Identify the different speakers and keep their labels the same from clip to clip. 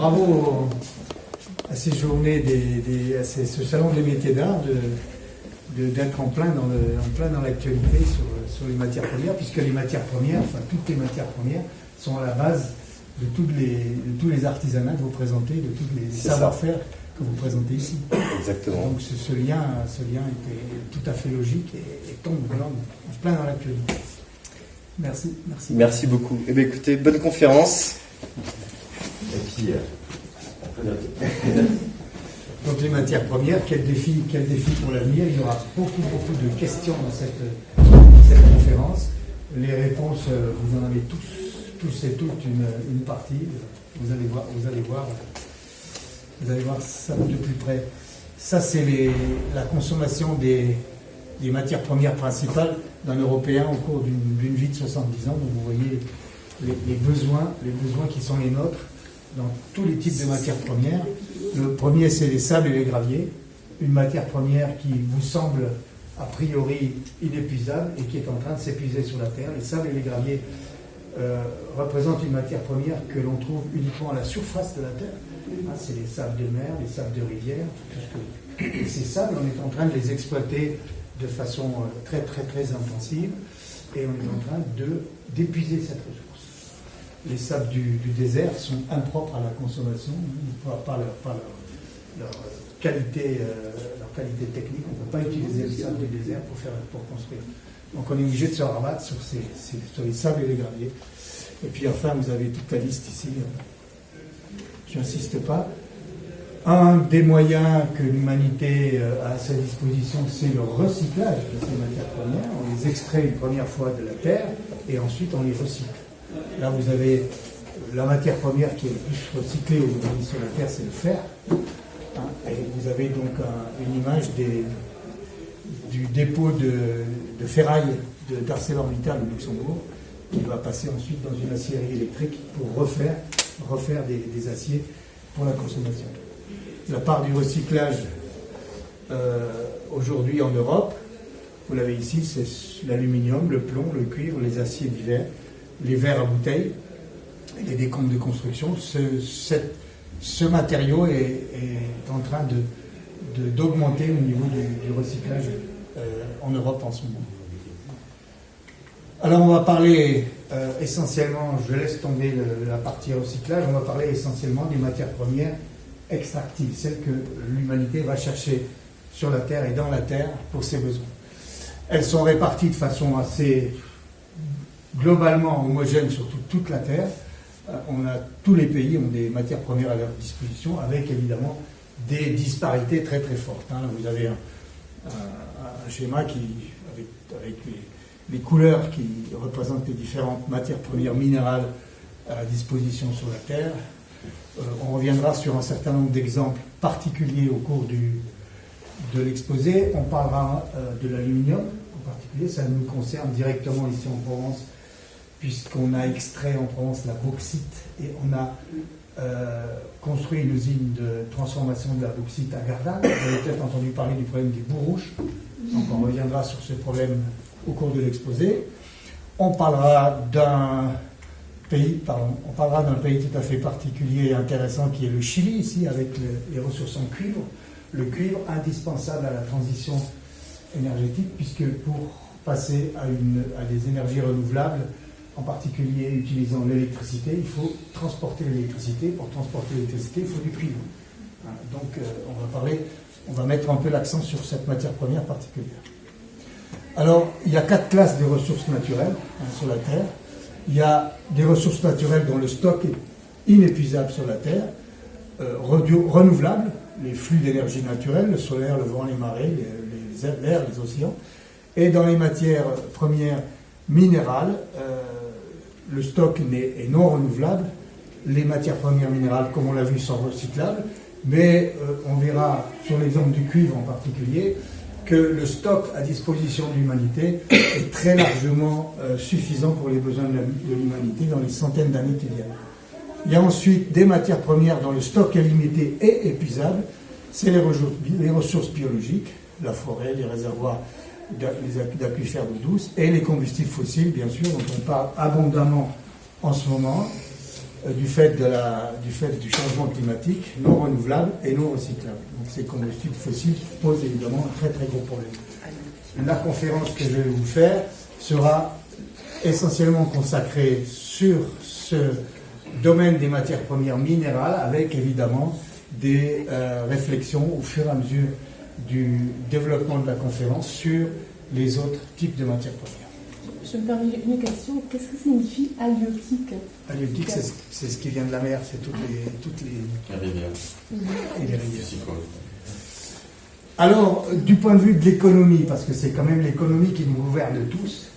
Speaker 1: bravo à ces journées, à ce salon des métiers d'art d'être en plein dans l'actualité sur les matières premières, puisque les matières premières, enfin toutes les matières premières, sont à la base de tous les artisanats que vous présentez, de tous les savoir-faire que vous présentez ici.
Speaker 2: Exactement.
Speaker 1: Donc ce lien était tout à fait logique et tombe en plein dans l'actualité. Merci.
Speaker 2: Merci beaucoup. Eh bien, écoutez, bonne conférence. Et puis, on peut noter.
Speaker 1: Donc les matières premières, quel défi pour l'avenir? Il y aura beaucoup de questions dans cette conférence. Les réponses, vous en avez tous et toutes une partie. Vous allez voir ça de plus près. Ça, c'est la consommation des matières premières principales d'un Européen au cours d'une vie de 70 ans. Donc vous voyez les besoins qui sont les nôtres dans tous les types de matières premières. Le premier, c'est les sables et les graviers, une matière première qui vous semble a priori inépuisable et qui est en train de s'épuiser sur la Terre. Les sables et les graviers représentent une matière première que l'on trouve uniquement à la surface de la Terre. C'est les sables de mer, les sables de rivière. Et ces sables, on est en train de les exploiter de façon très intensive et on est en train d'épuiser cette ressource. Les sables du désert sont impropres à la consommation, par leur qualité technique. On ne peut pas utiliser le sable du désert pour construire. Donc on est obligé de se rabattre sur les sables et les graviers. Et puis enfin, vous avez toute la liste ici. Je n'insiste pas. Un des moyens que l'humanité a à sa disposition, c'est le recyclage de ces matières premières. On les extrait une première fois de la terre et ensuite on les recycle. Là, vous avez la matière première qui est le plus recyclée aujourd'hui sur la terre, c'est le fer. Et vous avez donc une image du dépôt de ferraille d'ArcelorMittal au Luxembourg, qui va passer ensuite dans une aciérie électrique pour refaire des aciers pour la consommation. La part du recyclage aujourd'hui en Europe, vous l'avez ici, c'est l'aluminium, le plomb, le cuivre, les aciers divers, les verres à bouteilles, et les décombres de construction. Ce matériau est en train d'augmenter au niveau du recyclage en Europe en ce moment. Alors on va parler essentiellement, je laisse tomber la partie recyclage, on va parler essentiellement des matières premières extractives, celles que l'humanité va chercher sur la Terre et dans la Terre pour ses besoins. Elles sont réparties de façon assez globalement homogène sur toute la Terre. Tous les pays ont des matières premières à leur disposition, avec évidemment des disparités très fortes. Là, vous avez un schéma avec les couleurs qui représentent les différentes matières premières minérales à la disposition sur la Terre. On reviendra sur un certain nombre d'exemples particuliers au cours de l'exposé. On parlera de l'aluminium en particulier, ça nous concerne directement ici en Provence, puisqu'on a extrait en Provence la bauxite et on a construit une usine de transformation de la bauxite à Gardanne. Vous avez peut-être entendu parler du problème des boues rouges, donc on reviendra sur ce problème au cours de l'exposé. On parlera d'un pays tout à fait particulier et intéressant qui est le Chili, ici, avec les ressources en cuivre. Le cuivre indispensable à la transition énergétique, puisque pour passer à des énergies renouvelables, en particulier utilisant l'électricité, il faut transporter l'électricité. Pour transporter l'électricité, il faut du cuivre. Donc on va mettre un peu l'accent sur cette matière première particulière. Alors, il y a 4 classes de ressources naturelles sur la Terre. Il y a des ressources naturelles dont le stock est inépuisable sur la Terre, renouvelables, les flux d'énergie naturelle, le solaire, le vent, les marées, l'air, les océans. Et dans les matières premières minérales, le stock est non renouvelable. Les matières premières minérales, comme on l'a vu, sont recyclables. Mais on verra sur l'exemple du cuivre en particulier que le stock à disposition de l'humanité est très largement suffisant pour les besoins de l'humanité dans les centaines d'années qui viennent. Il y a ensuite des matières premières dont le stock est limité et épuisable. C'est les ressources biologiques, la forêt, les réservoirs, les aquifères d'eau douce et les combustibles fossiles, bien sûr, dont on parle abondamment en ce moment. du fait du changement climatique, non renouvelables et non recyclables. Donc ces combustibles fossiles posent évidemment un très très gros problème. La conférence que je vais vous faire sera essentiellement consacrée sur ce domaine des matières premières minérales, avec évidemment des réflexions au fur et à mesure du développement de la conférence sur les autres types de matières premières.
Speaker 3: Je me permets une question. Qu'est-ce que signifie halieutique?
Speaker 1: Halieutique, c'est ce qui vient de la mer, c'est toutes les
Speaker 2: rivières.
Speaker 1: Et les rivières. Alors, du point de vue de l'économie, parce que c'est quand même l'économie qui nous gouverne tous,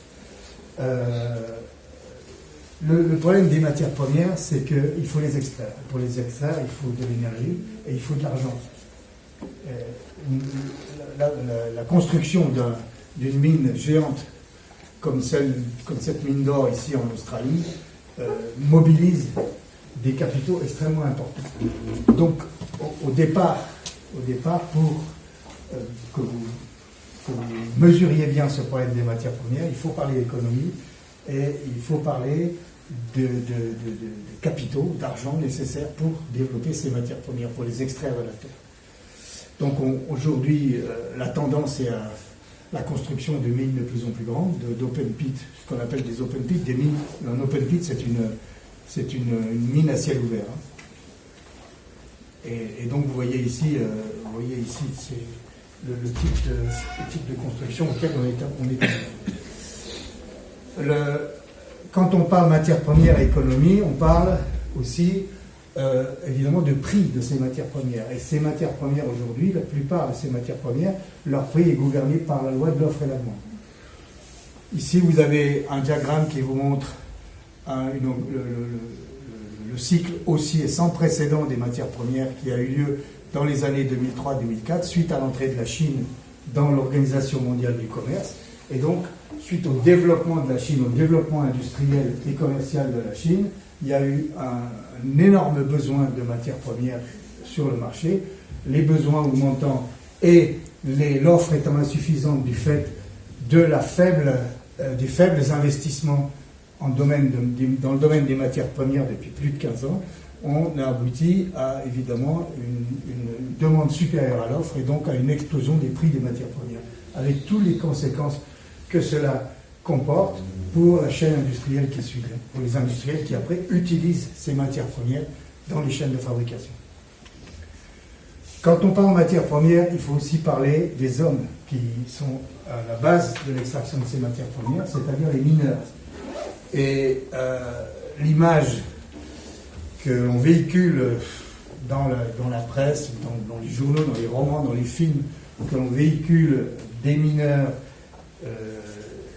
Speaker 1: le problème des matières premières, c'est qu'il faut les extraire. Pour les extraire, il faut de l'énergie et il faut de l'argent. La construction d'une mine géante comme cette mine d'or ici en Australie mobilise des capitaux extrêmement importants. Donc, au départ, pour que vous mesuriez bien ce problème des matières premières, il faut parler d'économie et il faut parler de capitaux, d'argent nécessaires pour développer ces matières premières, pour les extraire de la terre. Donc aujourd'hui, la tendance est à la construction de mines de plus en plus grandes, d'open pit, ce qu'on appelle des open pit, des mines. Un open pit, c'est une mine à ciel ouvert. Et donc vous voyez ici c'est le type de construction auquel on est. Quand on parle matières premières et économie, on parle aussi évidemment de prix de ces matières premières. Et ces matières premières aujourd'hui, la plupart de ces matières premières, leur prix est gouverné par la loi de l'offre et la demande. Ici, vous avez un diagramme qui vous montre le cycle haussier sans précédent des matières premières qui a eu lieu dans les années 2003-2004, suite à l'entrée de la Chine dans l'Organisation mondiale du commerce. Et donc, suite au développement de la Chine, au développement industriel et commercial de la Chine, il y a eu un énorme besoin de matières premières sur le marché, les besoins augmentant et l'offre étant insuffisante du fait des faibles investissements dans le domaine des matières premières depuis plus de 15 ans, on a abouti à évidemment une demande supérieure à l'offre et donc à une explosion des prix des matières premières, avec toutes les conséquences que cela comporte pour la chaîne industrielle qui suit, pour les industriels qui après utilisent ces matières premières dans les chaînes de fabrication. Quand on parle de matières premières, il faut aussi parler des hommes qui sont à la base de l'extraction de ces matières premières, c'est-à-dire les mineurs. Et l'image que l'on véhicule dans la presse, dans les journaux, dans les romans, dans les films, que l'on véhicule des mineurs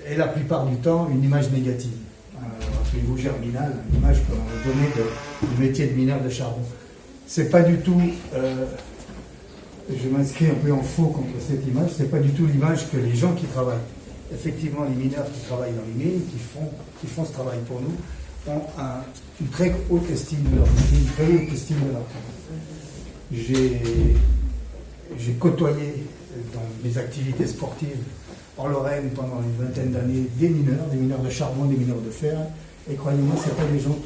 Speaker 1: est la plupart du temps une image négative. Rappelez-vous Germinal, l'image qu'on a donnée du métier de mineur de charbon. C'est pas du tout, je m'inscris un peu en faux contre cette image, c'est pas du tout l'image que les gens qui travaillent, effectivement les mineurs qui travaillent dans les mines, qui font ce travail pour nous, ont une très haute estime de leur métier, une très haute estime de leur travail. J'ai côtoyé dans mes activités sportives en Lorraine pendant une vingtaine d'années des mineurs de charbon, des mineurs de fer, et croyez-moi, ce n'est pas des gens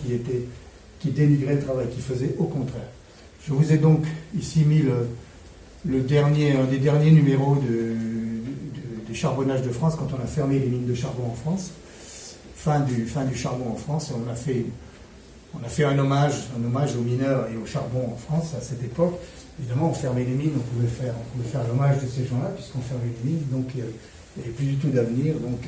Speaker 1: qui dénigraient le travail qu'ils faisaient, au contraire. Je vous ai donc ici mis un des derniers numéros des charbonnages de France, quand on a fermé les mines de charbon en France, fin du charbon en France, et on a fait un hommage aux mineurs et au charbon en France à cette époque. Évidemment, on fermait les mines, on pouvait faire l'hommage de ces gens-là, puisqu'on fermait les mines, donc il n'y avait plus du tout d'avenir. Donc,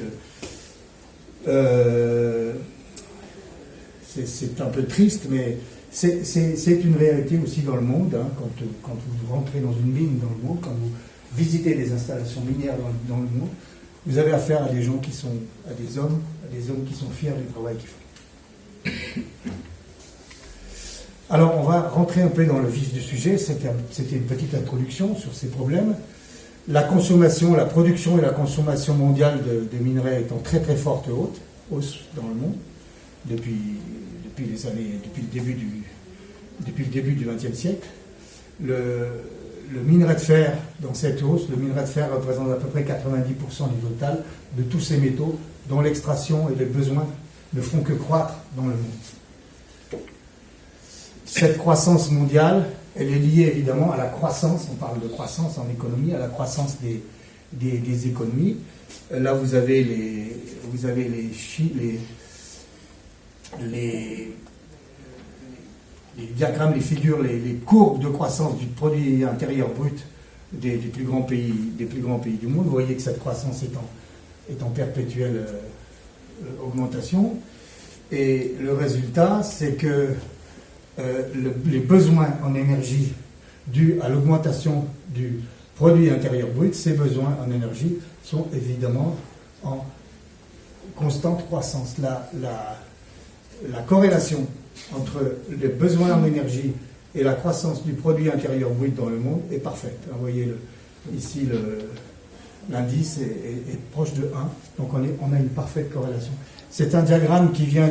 Speaker 1: c'est un peu triste, mais c'est une réalité aussi dans le monde. Hein, quand vous rentrez dans une mine dans le monde, quand vous visitez des installations minières dans le monde, vous avez affaire à des gens à des hommes qui sont fiers du travail qu'ils font. Alors, on va rentrer un peu dans le vif du sujet. C'était une petite introduction sur ces problèmes. La production et la consommation mondiale de minerais étant très très forte hausse dans le monde depuis le début du XXe siècle. Le minerai de fer, dans cette hausse, le minerai de fer représente à peu près 90% du total de tous ces métaux dont l'extraction et les besoins ne font que croître dans le monde. cette croissance mondiale, elle est liée évidemment à la croissance, on parle de croissance en économie, à la croissance des économies. Là, vous avez les diagrammes, les figures, les courbes de croissance du produit intérieur brut des plus grands pays du monde. Vous voyez que cette croissance est en perpétuelle augmentation. Et le résultat, c'est que les besoins en énergie dus à l'augmentation du produit intérieur brut, ces besoins en énergie sont évidemment en constante croissance. La corrélation entre les besoins en énergie et la croissance du produit intérieur brut dans le monde est parfaite. Vous voyez ici l'indice est proche de 1, donc on a une parfaite corrélation. C'est un diagramme qui vient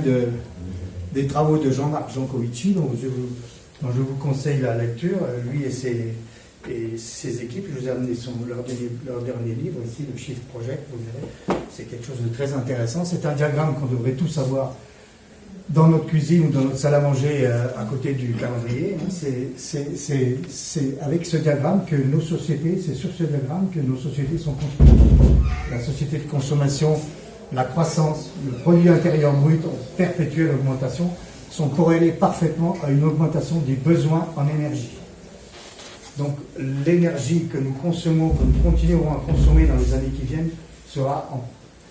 Speaker 1: des travaux de Jean-Marc Jancovici, dont je vous conseille la lecture, lui et ses équipes. Je vous ai amené leur dernier livre, ici, le Shift Project, vous verrez. C'est quelque chose de très intéressant. C'est un diagramme qu'on devrait tous avoir dans notre cuisine ou dans notre salle à manger à côté du calendrier. C'est avec ce diagramme que nos sociétés, c'est sur ce diagramme que nos sociétés sont construites. La société de consommation, la croissance, le produit intérieur brut en perpétuelle augmentation sont corrélés parfaitement à une augmentation des besoins en énergie. Donc l'énergie que nous consommons, que nous continuerons à consommer dans les années qui viennent, sera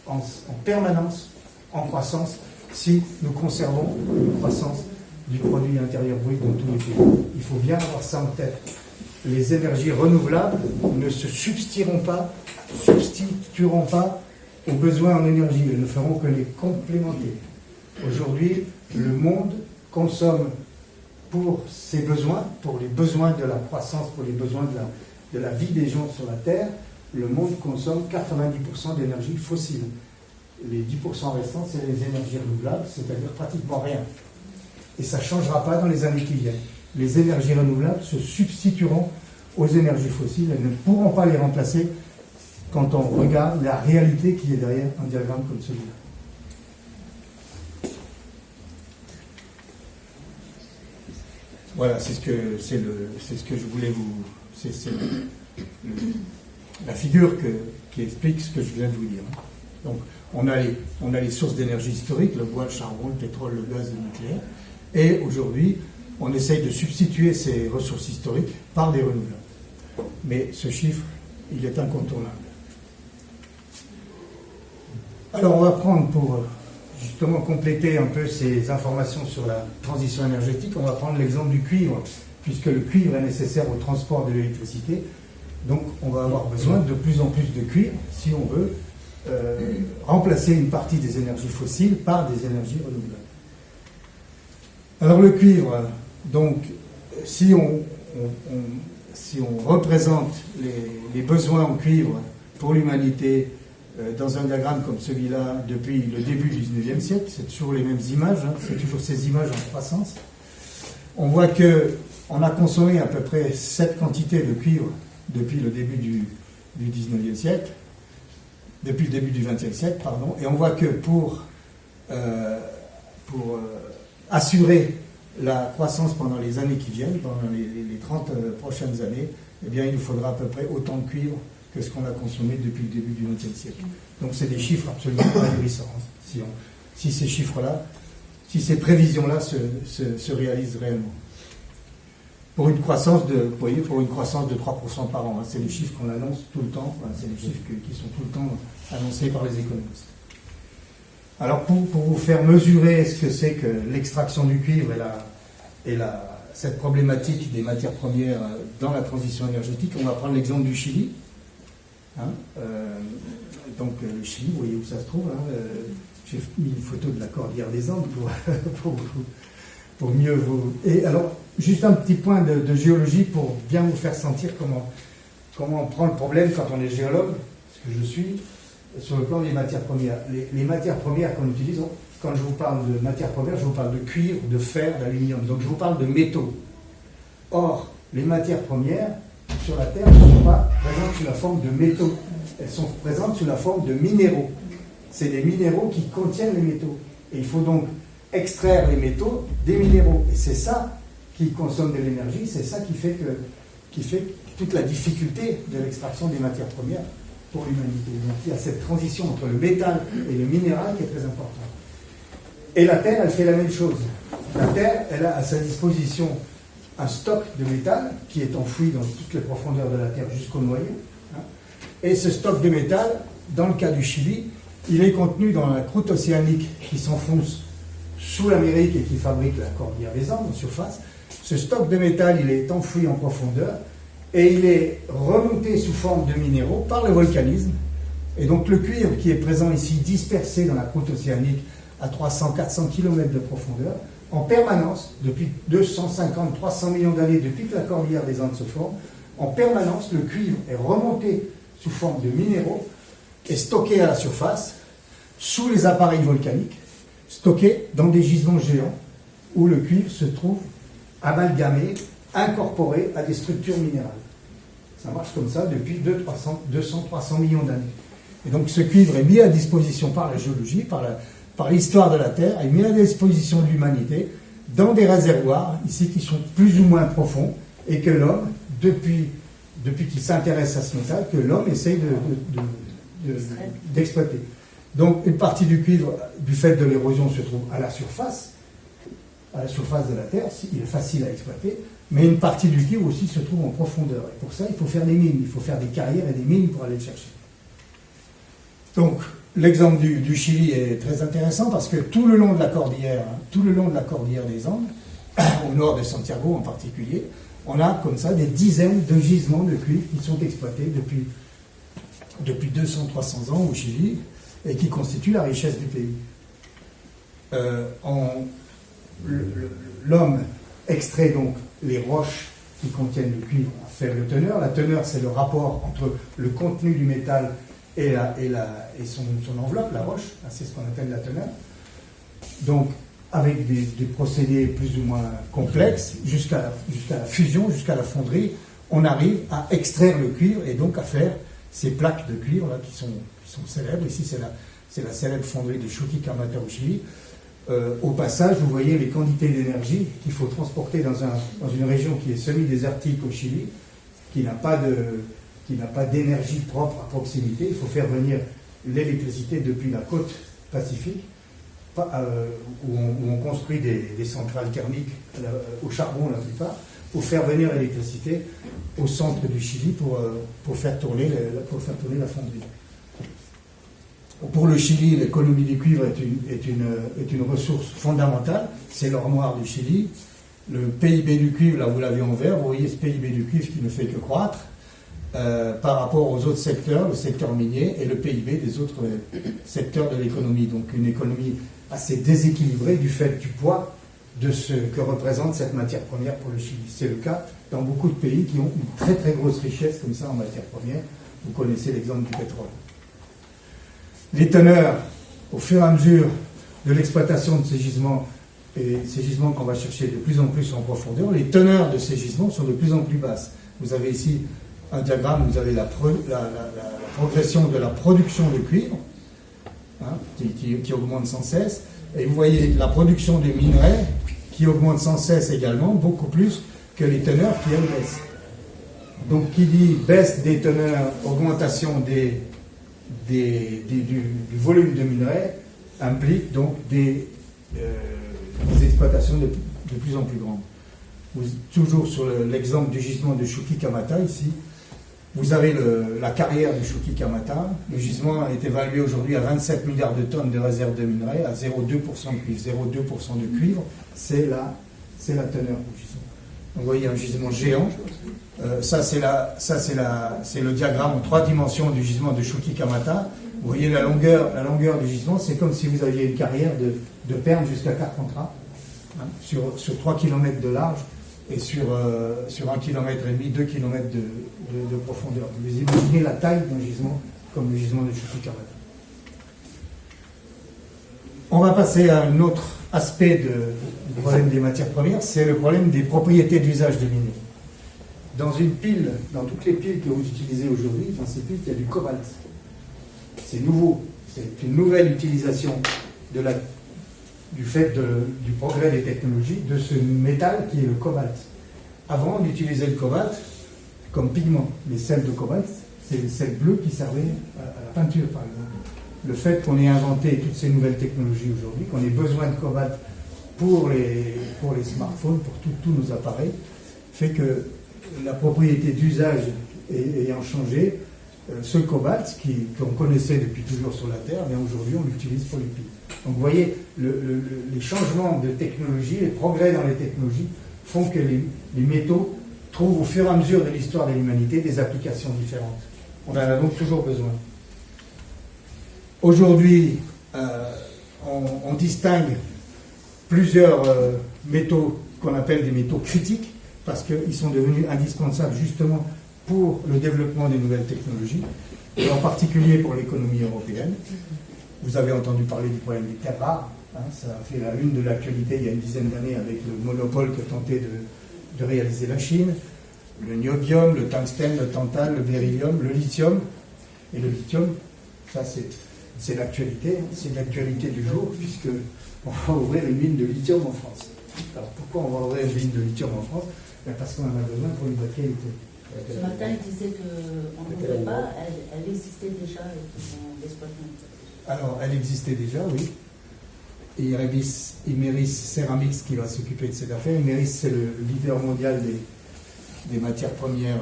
Speaker 1: en permanence en croissance si nous conservons une croissance du produit intérieur brut dans tous les pays. Il faut bien avoir ça en tête. Les énergies renouvelables ne se substitueront pas aux besoins en énergie. Elles ne feront que les complémenter. Aujourd'hui, le monde consomme pour ses besoins, pour les besoins de la croissance, pour les besoins de la vie des gens sur la Terre, le monde consomme 90% d'énergie fossile. Les 10% restants, c'est les énergies renouvelables, c'est-à-dire pratiquement rien. Et ça ne changera pas dans les années qui viennent. Les énergies renouvelables se substitueront aux énergies fossiles. Elles ne pourront pas les remplacer quand on regarde la réalité qui est derrière un diagramme comme celui-là. Voilà, c'est ce que je voulais vous... C'est la figure qui explique ce que je viens de vous dire. Donc, on a les sources d'énergie historiques, le bois, le charbon, le pétrole, le gaz, le nucléaire. Et aujourd'hui, on essaye de substituer ces ressources historiques par des renouvelables. Mais ce chiffre, il est incontournable. Alors, on va prendre pour justement compléter un peu ces informations sur la transition énergétique, on va prendre l'exemple du cuivre, puisque le cuivre est nécessaire au transport de l'électricité. Donc, on va avoir besoin de plus en plus de cuivre si on veut remplacer une partie des énergies fossiles par des énergies renouvelables. Alors le cuivre, donc, si on représente les besoins en cuivre pour l'humanité dans un diagramme comme celui-là depuis le début du 19e siècle, c'est toujours les mêmes images, c'est toujours ces images en croissance, on voit qu'on a consommé à peu près cette quantité de cuivre depuis le début du 19e siècle, depuis le début du 20e siècle, pardon, et on voit que pour assurer la croissance pendant les années qui viennent, pendant les 30 prochaines années, eh bien, il nous faudra à peu près autant de cuivre que ce qu'on a consommé depuis le début du XXe siècle. Donc c'est des chiffres absolument ahurissants. Si ces chiffres-là, si ces prévisions-là se réalisent réellement. Pour une croissance de 3% par an, hein, c'est les chiffres qu'on annonce tout le temps, c'est les chiffres qui sont tout le temps annoncés par les économistes. Alors pour vous faire mesurer ce que c'est que l'extraction du cuivre et cette problématique des matières premières dans la transition énergétique, on va prendre l'exemple du Chili. Donc le Chili, vous voyez où ça se trouve. J'ai mis une photo de la cordillère des Andes pour mieux vous... Et alors, juste un petit point de géologie pour bien vous faire sentir comment on prend le problème quand on est géologue, ce que je suis, sur le plan des matières premières. Les matières premières qu'on utilise, quand je vous parle de matières premières, je vous parle de cuivre, de fer, d'aluminium. Donc je vous parle de métaux. Or, les matières premières sur la Terre ne sont pas présentes sous la forme de métaux. Elles sont présentes sous la forme de minéraux. C'est des minéraux qui contiennent les métaux. Et il faut donc extraire les métaux des minéraux. Et c'est ça qui consomment de l'énergie. C'est ça qui fait toute la difficulté de l'extraction des matières premières pour l'humanité. Donc il y a cette transition entre le métal et le minéral qui est très importante. Et la Terre, elle fait la même chose. La Terre, elle a à sa disposition un stock de métal qui est enfoui dans toutes les profondeurs de la Terre jusqu'au noyau. Et ce stock de métal, dans le cas du Chili, il est contenu dans la croûte océanique qui s'enfonce sous l'Amérique et qui fabrique la cordillère des Andes en surface. Ce stock de métal, il est enfoui en profondeur et il est remonté sous forme de minéraux par le volcanisme. Et donc le cuivre qui est présent ici, dispersé dans la croûte océanique à 300-400 km de profondeur, en permanence, depuis 250-300 millions d'années, depuis que la cordillère des Andes se forme, en permanence, le cuivre est remonté sous forme de minéraux et stocké à la surface, sous les appareils volcaniques, stocké dans des gisements géants, où le cuivre se trouve amalgamé, incorporé à des structures minérales. Ça marche comme ça depuis 200-300 millions d'années. Et donc ce cuivre est mis à disposition par la géologie, par l'histoire de la Terre, est mis à disposition de l'humanité dans des réservoirs, ici, qui sont plus ou moins profonds, et que l'homme, depuis qu'il s'intéresse à ce métal, que l'homme essaye d'exploiter. Donc une partie du cuivre, du fait de l'érosion, se trouve à la surface de la Terre, il est facile à exploiter, mais une partie du cuivre aussi se trouve en profondeur. Et pour ça, il faut faire des mines, il faut faire des carrières et des mines pour aller le chercher. Donc, l'exemple du Chili est très intéressant parce que tout le long de la cordillère des Andes, au nord de Santiago en particulier, on a comme ça des dizaines de gisements de cuivre qui sont exploités depuis 200-300 ans au Chili et qui constituent la richesse du pays. L'homme extrait donc les roches qui contiennent le cuivre à faible teneur. La teneur, c'est le rapport entre le contenu du métal et son enveloppe, la roche, c'est ce qu'on appelle la teneur. Donc, avec des procédés plus ou moins complexes, jusqu'à la fusion, jusqu'à la fonderie, on arrive à extraire le cuivre et donc à faire ces plaques de cuivre là, qui sont célèbres. Ici, c'est la célèbre fonderie de Chuquicamata au Chili. Au passage, vous voyez les quantités d'énergie qu'il faut transporter dans une région qui est semi-désertique au Chili, qui n'a pas d'énergie propre à proximité. Il faut faire venir l'électricité depuis la côte pacifique, où on construit des centrales thermiques au charbon la plupart, pour faire venir l'électricité au centre du Chili pour faire tourner la fonderie. Pour le Chili, l'économie du cuivre est une ressource fondamentale. C'est l'or noir du Chili. Le PIB du cuivre, là vous l'avez en vert, vous voyez ce PIB du cuivre qui ne fait que croître par rapport aux autres secteurs, le secteur minier et le PIB des autres secteurs de l'économie. Donc une économie assez déséquilibrée du fait du poids de ce que représente cette matière première pour le Chili. C'est le cas dans beaucoup de pays qui ont une très très grosse richesse comme ça en matière première. Vous connaissez l'exemple du pétrole. Les teneurs, au fur et à mesure de l'exploitation de ces gisements, et ces gisements qu'on va chercher de plus en plus en profondeur, les teneurs de ces gisements sont de plus en plus basses. Vous avez ici un diagramme, vous avez la progression de la production de cuivre, qui augmente sans cesse, et vous voyez la production des minerais qui augmente sans cesse également, beaucoup plus que les teneurs qui elles baissent. Donc qui dit baisse des teneurs, augmentation du volume de minerais, implique donc des exploitations de plus en plus grandes. Toujours sur l'exemple du gisement de Chuquicamata, ici, vous avez la carrière de Chuquicamata. Le gisement est évalué aujourd'hui à 27 milliards de tonnes de réserves de minerais, à 0,2% de cuivre. 0,2% de cuivre, c'est la teneur du gisement. Vous voyez un gisement géant. Ça, c'est le diagramme en 3 dimensions du gisement de Chuquicamata. Vous voyez la longueur du gisement, c'est comme si vous aviez une carrière de Pernes jusqu'à Carpentras, sur 3 km de large et sur 1,5 km, 2 km de profondeur. Vous imaginez la taille d'un gisement comme le gisement de Chuquicamata. On va passer à un autre aspect du problème des matières premières, c'est le problème des propriétés d'usage des minéraux. Dans toutes les piles que vous utilisez aujourd'hui, dans ces piles, il y a du cobalt. C'est nouveau. C'est une nouvelle utilisation de du fait du progrès des technologies, de ce métal qui est le cobalt. Avant, on utilisait le cobalt comme pigment. Les sels de cobalt, c'est les sels bleus qui servaient à la peinture, par exemple. Le fait qu'on ait inventé toutes ces nouvelles technologies aujourd'hui, qu'on ait besoin de cobalt pour les smartphones, pour tous nos appareils, fait que la propriété d'usage ayant changé, ce cobalt qu'on connaissait depuis toujours sur la Terre, mais aujourd'hui on l'utilise pour les piles. Donc vous voyez, les changements de technologie, les progrès dans les technologies font que les métaux trouvent au fur et à mesure de l'histoire de l'humanité des applications différentes. On en a donc toujours besoin. Aujourd'hui, on distingue plusieurs métaux qu'on appelle des métaux critiques parce qu'ils sont devenus indispensables justement pour le développement des nouvelles technologies et en particulier pour l'économie européenne. Vous avez entendu parler du problème des terres rares, hein, ça a fait la une de l'actualité il y a une dizaine d'années avec le monopole que tentait de réaliser la Chine, le niobium, le tungstène, le tantal, le beryllium, le lithium. Et le lithium, ça c'est l'actualité, c'est l'actualité du jour puisque on va ouvrir une mine de lithium en France. Alors pourquoi on va ouvrir une mine de lithium en France? Parce qu'on en a besoin pour une batterie électrique.
Speaker 4: Ce matin, il disait qu'on ne pouvait pas, elle existait déjà et qu'on l'exploitait.
Speaker 1: Alors, elle existait déjà, oui. Et Imerys Ceramics qui va s'occuper de cette affaire. Imerys, c'est le leader mondial des matières premières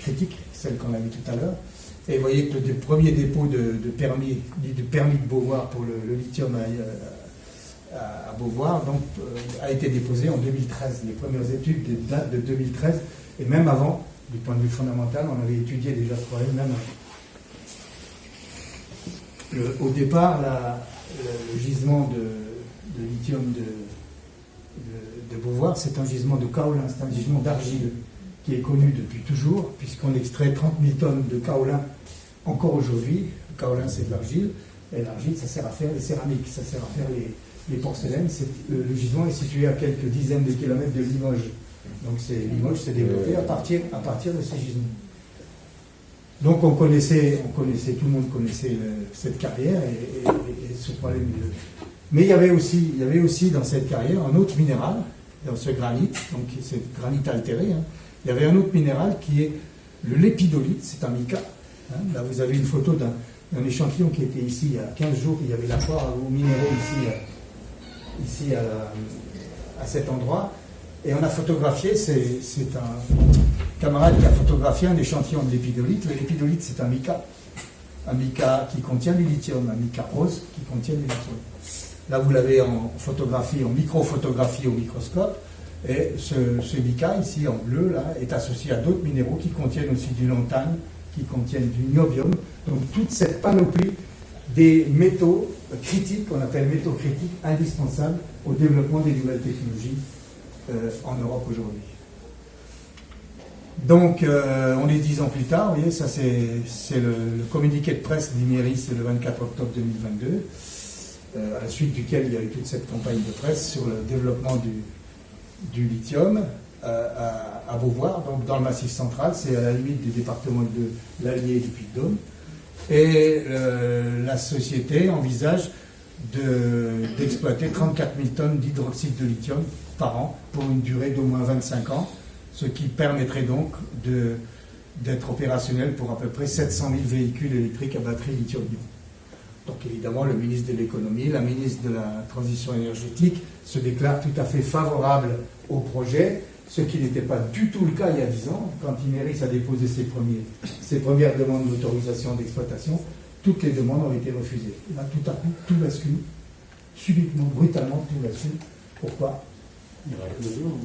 Speaker 1: critiques, celles qu'on a vues tout à l'heure. Et vous voyez que le premier dépôt de permis de Beauvoir pour le lithium à Beauvoir donc, a été déposé en 2013. Les premières études datent de 2013. Et même avant, du point de vue fondamental, on avait étudié déjà ce problème, même avant. Au départ, le gisement de lithium de Beauvoir, c'est un gisement de kaolin, c'est un gisement d'argile qui est connu depuis toujours, puisqu'on extrait 30 000 tonnes de kaolin encore aujourd'hui. Le kaolin, c'est de l'argile, et l'argile, ça sert à faire les céramiques, ça sert à faire les porcelaines. Le gisement est situé à quelques dizaines de kilomètres de Limoges. Donc Limoges s'est développé à partir de ces gisements. Donc tout le monde connaissait cette carrière et ce problème. Mais il y avait aussi dans cette carrière un autre minéral, dans ce granit, donc c'est granit altéré, hein, il y avait un autre minéral qui est le lépidolite, c'est un mica. Hein. Là vous avez une photo d'un échantillon qui était ici il y a 15 jours, il y avait la foire aux minéraux ici à cet endroit. Et on a photographié, c'est un camarade qui a photographié un échantillon de l'épidolite. Le lépidolite, c'est un mica qui contient du lithium, un mica rose qui contient du lithium. Là, vous l'avez en photographie, en microphotographie au microscope. Et ce mica, ici en bleu, là, est associé à d'autres minéraux qui contiennent aussi du lantane, qui contiennent du niobium. Donc toute cette panoplie des métaux critiques, qu'on appelle métaux critiques, indispensables au développement des nouvelles technologies en Europe aujourd'hui. Donc, on est 10 ans plus tard, vous voyez, ça c'est le communiqué de presse d'Imerys le 24 octobre 2022, à la suite duquel il y a eu toute cette campagne de presse sur le développement du lithium à Beauvoir, donc dans le Massif central, c'est à la limite des départements de l'Allier et du Puy-de-Dôme. Et la société envisage d'exploiter 34 000 tonnes d'hydroxyde de lithium par an pour une durée d'au moins 25 ans, ce qui permettrait donc d'être opérationnel pour à peu près 700 000 véhicules électriques à batterie lithium-ion. Donc évidemment, le ministre de l'économie, la ministre de la transition énergétique se déclarent tout à fait favorables au projet, ce qui n'était pas du tout le cas il y a 10 ans, quand Imerys a déposé ses premières demandes d'autorisation d'exploitation. Toutes les demandes ont été refusées. Là, tout à coup, tout bascule, subitement, brutalement, tout bascule. Pourquoi?
Speaker 5: Miraculeusement.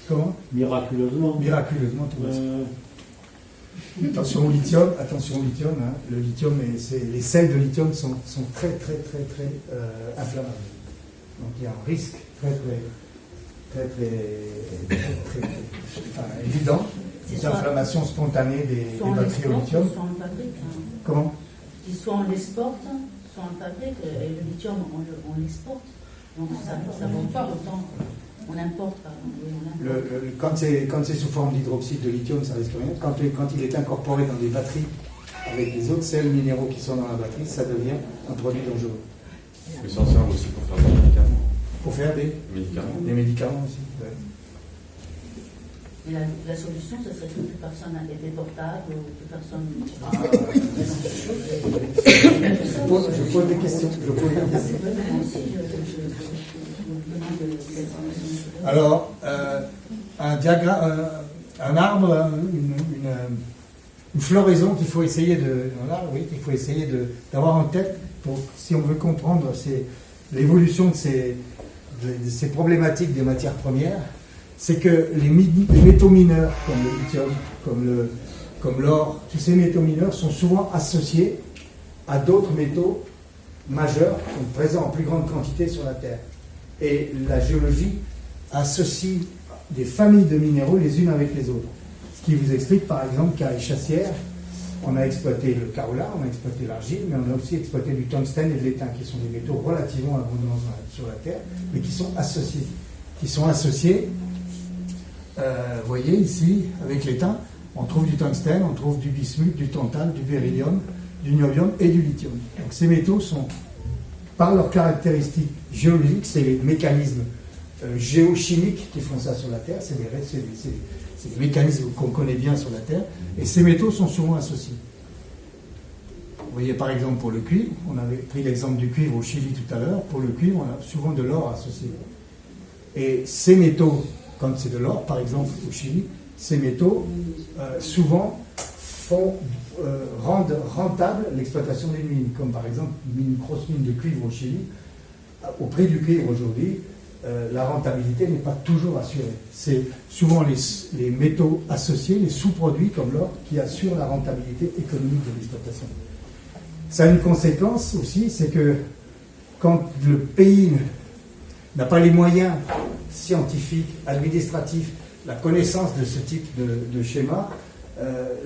Speaker 1: Comment?
Speaker 5: Miraculeusement.
Speaker 1: Miraculeusement, tout bascule. Attention au lithium, hein. Le lithium, les sels de lithium sont très, très, très, très inflammables. Donc il y a un risque très évident d'inflammation spontanée des batteries au lithium.
Speaker 4: Soit on fabrique. Hein.
Speaker 1: Comment?
Speaker 4: Soit on l'exporte, soit on fabrique. Et le lithium, on l'exporte. Donc ça vaut pas autant. On importe, pardon.
Speaker 1: Quand c'est sous forme d'hydroxyde de lithium, ça risque rien. Quand il est incorporé dans des batteries avec les autres sels minéraux qui sont dans la batterie, ça devient un produit dangereux.
Speaker 6: Mais ça sert aussi pour faire des médicaments.
Speaker 1: Pour faire des médicaments aussi. Ouais.
Speaker 4: Et la solution, ce serait que plus personne ait des portables ou plus personne.
Speaker 1: Je pose des questions. Alors, un diagramme, un arbre, une floraison qu'il faut essayer d'avoir en tête pour, si on veut comprendre l'évolution de ces problématiques des matières premières, c'est que les métaux mineurs comme le lithium, comme l'or, tous ces métaux mineurs sont souvent associés à d'autres métaux majeurs qui sont présents en plus grande quantité sur la Terre. Et la géologie associe des familles de minéraux les unes avec les autres. Ce qui vous explique par exemple qu'à Échassières, on a exploité le kaolin, on a exploité l'argile, mais on a aussi exploité du tungstène et de l'étain, qui sont des métaux relativement abondants sur la Terre, mais qui sont associés. Vous voyez ici, avec l'étain, on trouve du tungstène, on trouve du bismuth, du tantale, du beryllium, du niobium et du lithium. Donc ces métaux sont, par leurs caractéristiques géologiques, c'est les mécanismes géochimiques qui font ça sur la Terre, c'est des mécanismes qu'on connaît bien sur la Terre, et ces métaux sont souvent associés. Vous voyez par exemple pour le cuivre, on avait pris l'exemple du cuivre au Chili tout à l'heure, pour le cuivre on a souvent de l'or associé. Et ces métaux, quand c'est de l'or par exemple au Chili, ces métaux souvent rendent rentable l'exploitation d'une mine, comme par exemple une grosse mine de cuivre au Chili. Au prix du cuivre aujourd'hui, la rentabilité n'est pas toujours assurée. C'est souvent les métaux associés, les sous-produits comme l'or, qui assurent la rentabilité économique de l'exploitation. Ça a une conséquence aussi, c'est que quand le pays n'a pas les moyens scientifiques, administratifs, la connaissance de ce type de schéma,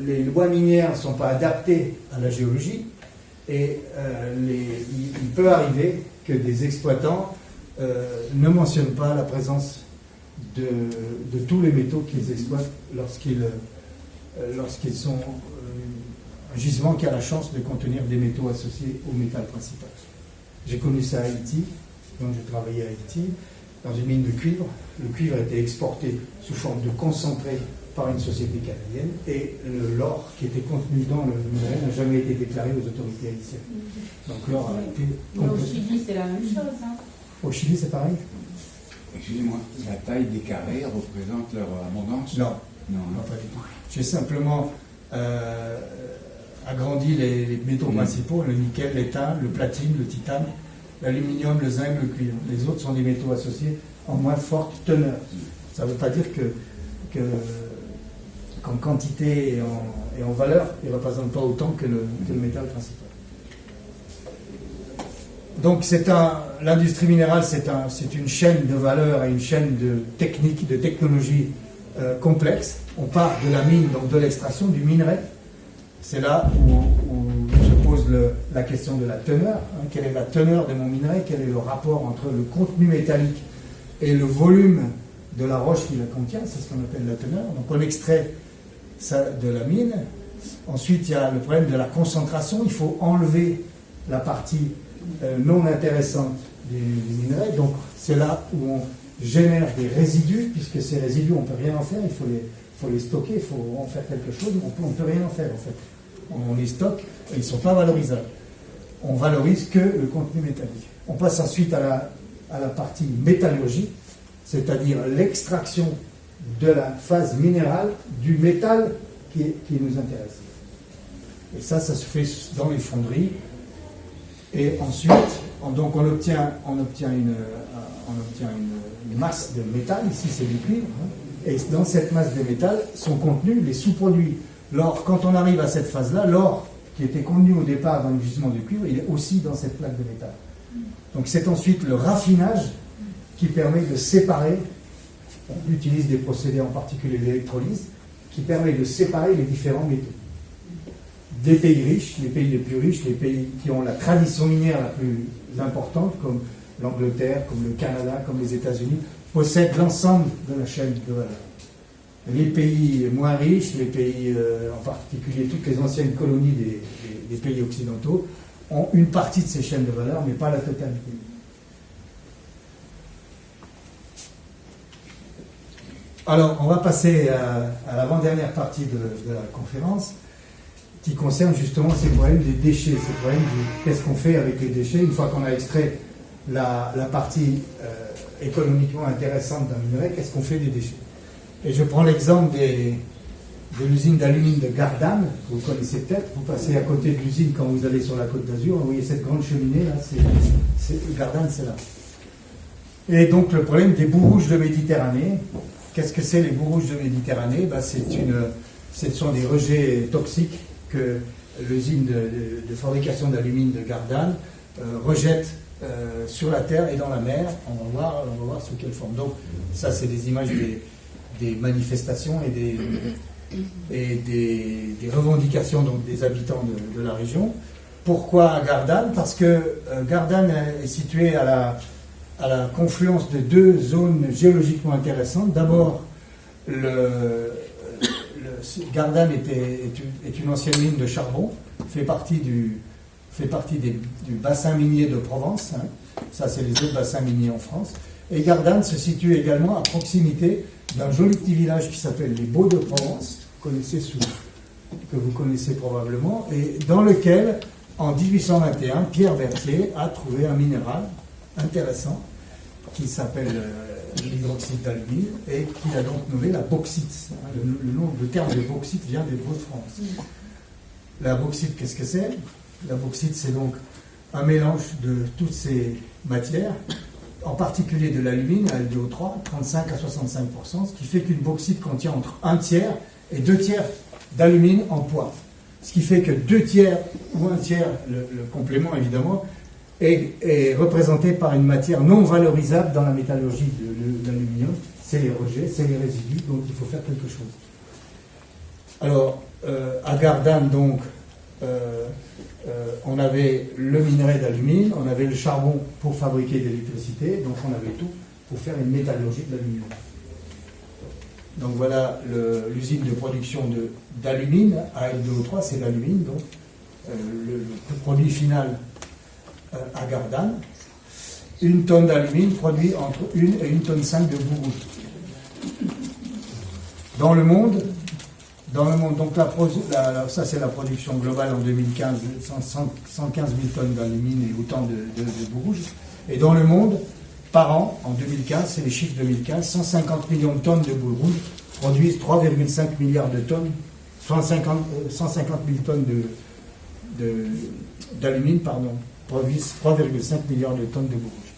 Speaker 1: les lois minières ne sont pas adaptées à la géologie, et il peut arriver que des exploitants ne mentionnent pas la présence de tous les métaux qu'ils exploitent lorsqu'ils sont un gisement qui a la chance de contenir des métaux associés au métal principal. J'ai connu ça à Haïti, donc j'ai travaillé à Haïti, dans une mine de cuivre. Le cuivre a été exporté sous forme de concentré par une société canadienne, et l'or qui était contenu dans le minerai n'a jamais été déclaré aux autorités haïtiennes. Donc l'or a été...
Speaker 7: Au Chili, c'est la même chose. Hein.
Speaker 1: Au Chili, c'est pareil?
Speaker 8: Excusez-moi, la taille des carrés représente leur abondance?
Speaker 1: Non,
Speaker 8: non,
Speaker 1: pas du tout. J'ai simplement agrandi les métaux principaux, le nickel, l'étain, le platine, le titane, l'aluminium, le zinc, le cuivre. Les autres sont des métaux associés en moins forte teneur. Ça ne veut pas dire qu'en quantité et en valeur, ils ne représentent pas autant que le métal principal. Donc l'industrie minérale, c'est une chaîne de valeur et une chaîne de techniques, de technologies complexes. On part de la mine, donc de l'extraction du minerai. C'est là où se pose la question de la teneur. Hein. Quelle est la teneur de mon minerai? Quel est le rapport entre le contenu métallique et le volume de la roche qui la contient? C'est ce qu'on appelle la teneur. Donc on extrait ça de la mine. Ensuite, il y a le problème de la concentration. Il faut enlever la partie non intéressante du minerai. Donc c'est là où on génère des résidus, puisque ces résidus, on ne peut rien en faire. Il faut les stocker, il faut en faire quelque chose. On ne peut rien en faire, en fait. On les stocke et ils ne sont pas valorisables. On valorise que le contenu métallique. On passe ensuite à la partie métallurgie, c'est-à-dire l'extraction de la phase minérale du métal qui nous intéresse. Et ça se fait dans les fonderies. Et ensuite, donc on obtient une masse de métal, ici c'est du cuivre, hein, et dans cette masse de métal sont contenus les sous-produits. L'or, quand on arrive à cette phase-là, l'or qui était contenu au départ dans le gisement de cuivre, il est aussi dans cette plaque de métal. Donc c'est ensuite le raffinage qui permet de séparer, on utilise des procédés en particulier l'électrolyse, qui permet de séparer les différents métaux. Des pays riches, les pays les plus riches, les pays qui ont la tradition minière la plus importante, comme l'Angleterre, comme le Canada, comme les États-Unis, possèdent l'ensemble de la chaîne de valeur. Les pays moins riches, les pays, en particulier toutes les anciennes colonies des pays occidentaux, ont une partie de ces chaînes de valeur, mais pas la totalité. Alors, on va passer à l'avant-dernière partie de la conférence, qui concerne justement ces problèmes des déchets, ces problèmes de qu'est-ce qu'on fait avec les déchets une fois qu'on a extrait la partie économiquement intéressante d'un minerai, qu'est-ce qu'on fait des déchets. Et je prends l'exemple de l'usine d'alumine de Gardanne, que vous connaissez peut-être. Vous passez à côté de l'usine quand vous allez sur la Côte d'Azur, vous voyez cette grande cheminée là, Gardanne, c'est là. Et donc le problème des boues rouges de Méditerranée. Qu'est-ce que c'est les boues rouges de Méditerranée? Ce sont des rejets toxiques que l'usine de fabrication d'alumine de Gardanne rejette sur la terre et dans la mer. On va voir sous quelle forme. Donc ça, c'est des images des manifestations et des revendications donc, des habitants de la région. Pourquoi Gardanne? Parce que Gardanne est située à la confluence de deux zones géologiquement intéressantes. D'abord, Gardanne est une ancienne mine de charbon, fait partie du bassin minier de Provence. Hein. Ça, c'est les autres bassins miniers en France. Et Gardanne se situe également à proximité d'un joli petit village qui s'appelle les Baux de Provence, que vous connaissez probablement, et dans lequel, en 1821, Pierre Berthier a trouvé un minéral intéressant qui s'appelle l'hydroxyde d'alumine et qu'il a donc nommé la bauxite. Le terme de bauxite vient des Hauts-de-France. La bauxite, qu'est-ce que c'est? La bauxite, c'est donc un mélange de toutes ces matières, en particulier de l'alumine, à LDO3, 35 à 65%, ce qui fait qu'une bauxite contient entre 1 tiers et 2 tiers d'alumine en poids. Ce qui fait que 2 tiers ou 1 tiers, le complément évidemment, est représenté par une matière non valorisable dans la métallurgie de l'aluminium. C'est les rejets, c'est les résidus, donc il faut faire quelque chose. Alors, à Gardanne, donc, on avait le minerai d'alumine, on avait le charbon pour fabriquer de l'électricité, donc on avait tout pour faire une métallurgie de l'aluminium. Donc voilà l'usine de production d'alumine à LDO3, c'est l'alumine, donc le produit final à Gardanne. 1 tonne d'alumine produit entre 1 et 1,5 tonne de boue rouge. Dans le monde, donc ça c'est la production globale en 2015, 115 000 tonnes d'alumine et autant de boue rouge. Et dans le monde, par an, en 2015, c'est les chiffres 2015, 150 millions de tonnes de boue rouge produisent 3,5 milliards de tonnes, 150 000 tonnes d'alumine, produisent 3,5 milliards de tonnes de boue rouge.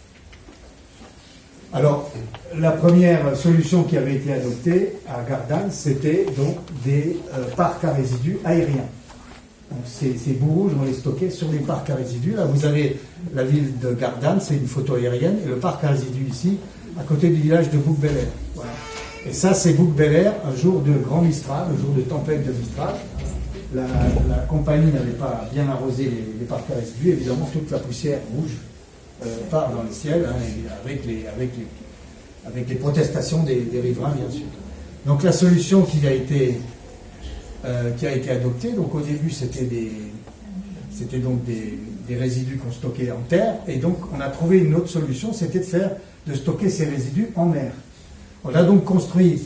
Speaker 1: Alors, la première solution qui avait été adoptée à Gardanne, c'était donc des parcs à résidus aériens. Donc, ces boues rouges, on les stockait sur des parcs à résidus. Là, vous avez la ville de Gardanne, c'est une photo aérienne, et le parc à résidus ici, à côté du village de Bouc-Bel-Air. Voilà. Et ça, c'est Bouc-Bel-Air, un jour de grand Mistral, un jour de tempête de Mistral. La compagnie n'avait pas bien arrosé les parcs à résidus, évidemment, toute la poussière rouge part dans le ciel, hein, avec les protestations des riverains, bien sûr. Donc la solution qui a été adoptée, donc au début c'était donc des résidus qu'on stockait en terre, et donc on a trouvé une autre solution, c'était de stocker ces résidus en mer. On a donc construit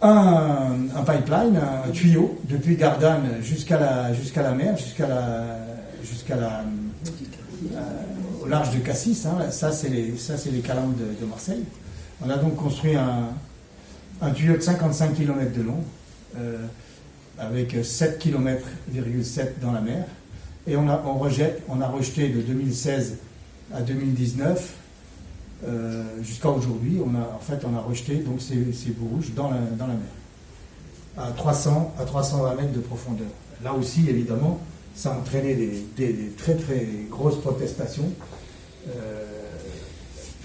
Speaker 1: un pipeline, un tuyau depuis Gardanne jusqu'à la mer, au large de Cassis, hein. Ça c'est les calanques de Marseille. On a donc construit un tuyau de 55 km de long, avec 7,7 km dans la mer, et on a rejeté de 2016 à 2019 jusqu'à aujourd'hui. On a rejeté donc ces boues rouges dans la mer à 320 mètres de profondeur. Là aussi, évidemment, ça a entraîné des très très grosses protestations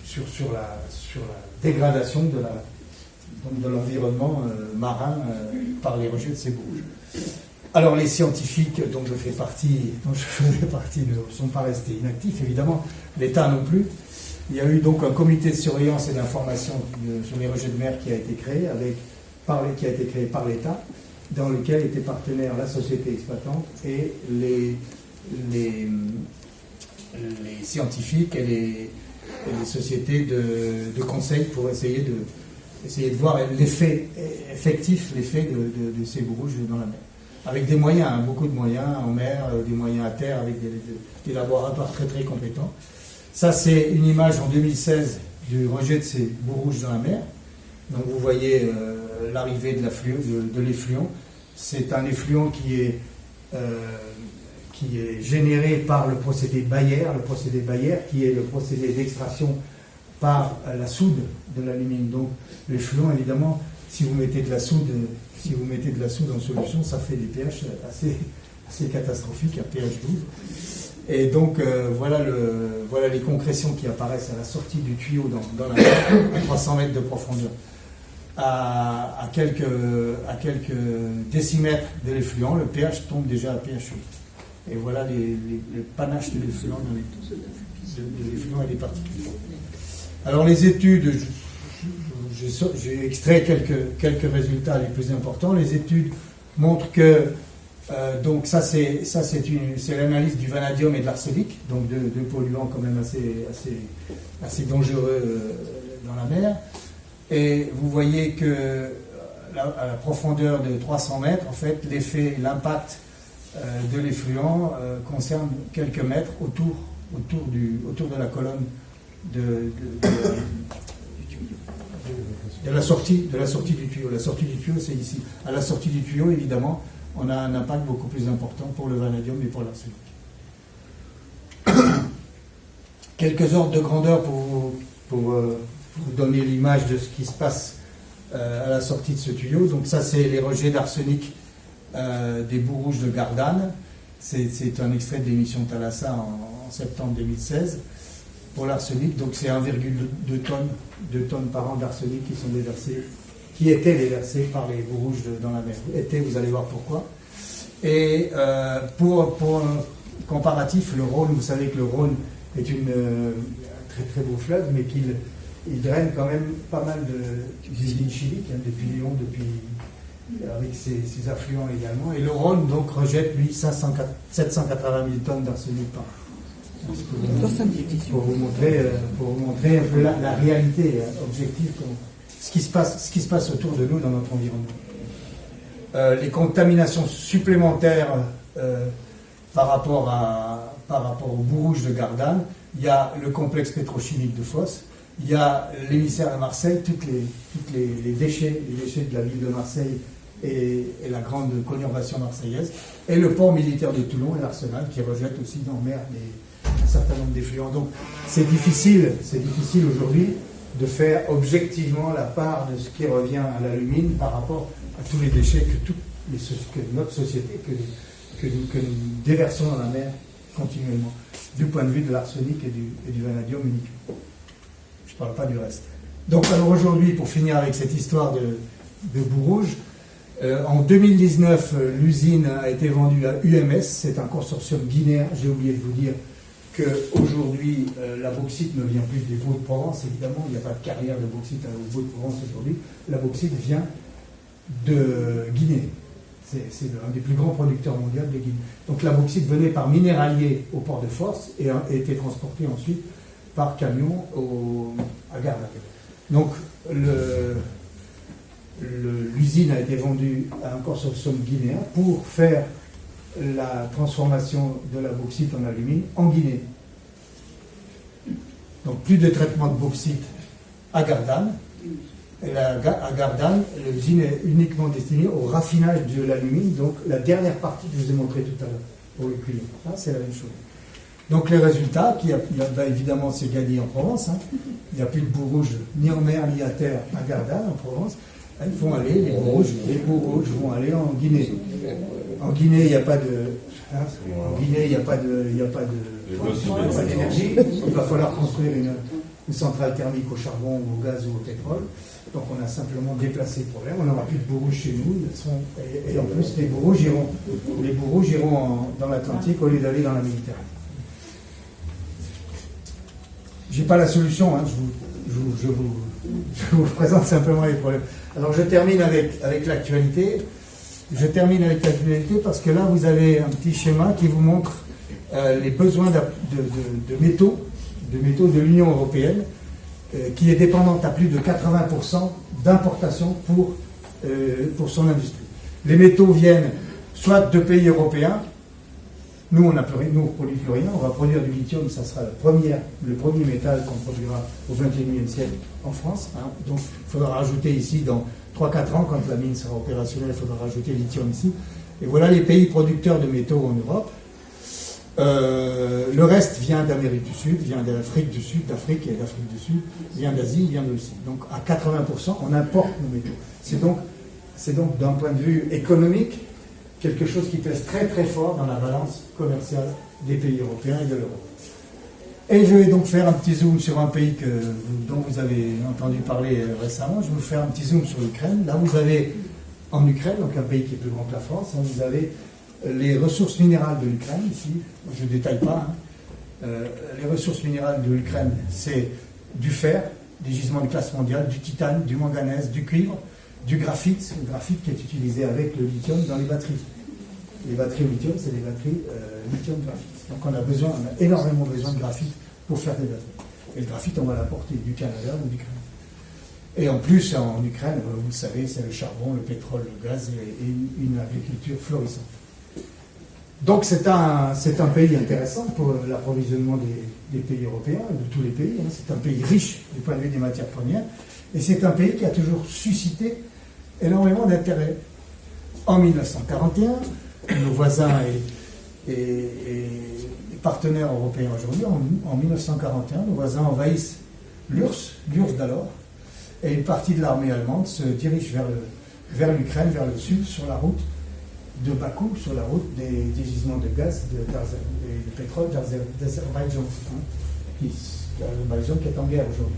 Speaker 1: sur la dégradation de l'environnement marin par les rejets de ces boues rouges. Alors les scientifiques dont je faisais partie ne sont pas restés inactifs, évidemment, l'État non plus. Il y a eu donc un comité de surveillance et d'information sur les rejets de mer qui a été créé par l'État, dans lequel étaient partenaires la société exploitante et les scientifiques et les sociétés de conseil pour essayer de voir l'effet effectif, l'effet de ces boues rouges dans la mer. Avec des moyens, hein, beaucoup de moyens en mer, des moyens à terre, avec des laboratoires très très compétents. Ça, c'est une image en 2016 du rejet de ces boues rouges dans la mer. Donc vous voyez l'arrivée de l'effluent. C'est un effluent qui est généré par le procédé Bayer, qui est le procédé d'extraction par la soude de l'alumine. Donc l'effluent, évidemment, si vous mettez de la soude en solution, ça fait des pH assez catastrophiques, un pH 12. Et donc voilà les concrétions qui apparaissent à la sortie du tuyau dans la mer, à 300 mètres de profondeur. À quelques décimètres de l'effluent, le pH tombe déjà à pH 8. Et voilà les panaches de l'effluent et des particules. Alors les études, j'ai extrait quelques résultats les plus importants. Les études montrent que donc ça c'est l'analyse du vanadium et de l'arsenic, donc deux polluants quand même assez dangereux dans la mer. Et vous voyez que à la profondeur de 300 mètres, en fait, l'impact de l'effluent concerne quelques mètres autour de la colonne de la sortie du tuyau. La sortie du tuyau, c'est ici. À la sortie du tuyau, évidemment, on a un impact beaucoup plus important pour le vanadium et pour l'arsenic. Quelques ordres de grandeur pour vous donner l'image de ce qui se passe à la sortie de ce tuyau. Donc ça, c'est les rejets d'arsenic des boues rouges de Gardanne. C'est un extrait de l'émission Thalassa en septembre 2016 pour l'arsenic. Donc c'est 1,2 tonnes par an d'arsenic qui étaient déversées par les boues rouges dans la mer. Vous allez voir pourquoi. Et pour un comparatif, le Rhône, vous savez que le Rhône est un très très beau fleuve, mais qu'il draine quand même pas mal d'usines chimiques, hein, depuis Lyon, avec ses affluents également. Et le Rhône donc rejette, lui, 780 000 tonnes d'arsenic par an. Pour vous montrer un peu la réalité objective, ce qui se passe autour de nous dans notre environnement. Les contaminations supplémentaires par rapport aux boues rouges de Gardanne, il y a le complexe pétrochimique de Fos, il y a l'émissaire à Marseille, tous les déchets de la ville de Marseille et la grande conurbation marseillaise, et le port militaire de Toulon et l'Arsenal qui rejette aussi dans mer un certain nombre d'effluents. Donc c'est difficile aujourd'hui de faire objectivement la part de ce qui revient à l'alumine par rapport à tous les déchets que notre société, que nous déversons dans la mer continuellement, du point de vue de l'arsenic et du vanadium uniquement. Je ne parle pas du reste. Donc alors aujourd'hui, pour finir avec cette histoire de boues rouges, en 2019, l'usine a été vendue à UMS, c'est un consortium guinéen. J'ai oublié de vous dire qu'aujourd'hui, la bauxite ne vient plus des Baux-de-Provence, évidemment, il n'y a pas de carrière de bauxite aux Baux-de-Provence aujourd'hui. La bauxite vient de Guinée. C'est un des plus grands producteurs mondiaux de Guinée. Donc la bauxite venait par minéralier au port de Fos et a été transportée ensuite par camion à Gardanne. Donc l'usine a été vendue à un consortium guinéen pour faire la transformation de la bauxite en alumine en Guinée. Donc plus de traitement de bauxite à Gardanne. Et à Gardanne, l'usine est uniquement destinée au raffinage de l'alumine, donc la dernière partie que je vous ai montrée tout à l'heure pour le cuivre. Là, c'est la même chose. Donc les résultats, évidemment c'est gagné en Provence, hein. Il n'y a plus de boues rouges ni en mer ni à terre à Gardanne, en Provence. Elles vont aller, les boues rouges vont aller en Guinée. En Guinée, il n'y a pas de... En Guinée, il n'y a pas d'énergie. Il va falloir construire une centrale thermique au charbon, au gaz ou au pétrole. Donc on a simplement déplacé le problème. On n'aura plus de boues rouges chez nous. Et en plus, les boues rouges iront dans l'Atlantique au lieu d'aller dans la Méditerranée. Je n'ai pas la solution, hein. Je vous présente simplement les problèmes. Alors je termine avec l'actualité. Parce que là, vous avez un petit schéma qui vous montre les besoins de métaux de l'Union européenne, qui est dépendante à plus de 80% d'importation pour son industrie. Les métaux viennent soit de pays européens. Nous, on ne produit plus rien. On va produire du lithium, ça sera le premier métal qu'on produira au XXIe siècle en France. Hein. Donc, il faudra rajouter ici, dans 3-4 ans, quand la mine sera opérationnelle, il faudra rajouter le lithium ici. Et voilà les pays producteurs de métaux en Europe. Le reste vient d'Amérique du Sud, vient d'Afrique du Sud, d'Afrique et d'Afrique du Sud, vient d'Asie, vient de Russie. Donc, à 80%, on importe nos métaux. C'est donc d'un point de vue économique, quelque chose qui pèse très très fort dans la balance commerciale des pays européens et de l'Europe. Et je vais donc faire un petit zoom sur un pays dont vous avez entendu parler récemment. Je vais vous faire un petit zoom sur l'Ukraine. Là, vous avez en Ukraine, donc un pays qui est plus grand que la France, hein, vous avez les ressources minérales de l'Ukraine, ici, je ne détaille pas. Hein. Les ressources minérales de l'Ukraine, c'est du fer, des gisements de classe mondiale, du titane, du manganèse, du cuivre, du graphite, le graphite qui est utilisé avec le lithium dans les batteries. Les batteries au lithium, c'est des batteries lithium-graphite. Donc on a énormément besoin de graphite pour faire des batteries. Et le graphite, on va l'apporter du Canada ou d'Ukraine. Et en plus, en Ukraine, vous le savez, c'est le charbon, le pétrole, le gaz et une agriculture florissante. Donc c'est un pays intéressant pour l'approvisionnement des pays européens, de tous les pays. Hein. C'est un pays riche du point de vue des matières premières. Et c'est un pays qui a toujours suscité énormément d'intérêt. En 1941, nos voisins et partenaires européens aujourd'hui, en 1941, nos voisins envahissent l'URSS d'alors, et une partie de l'armée allemande se dirige vers l'Ukraine, vers le sud, sur la route de Bakou, sur la route des gisements de gaz et de pétrole d'Azerbaïdjan, l'Azerbaïdjan qui est en guerre aujourd'hui.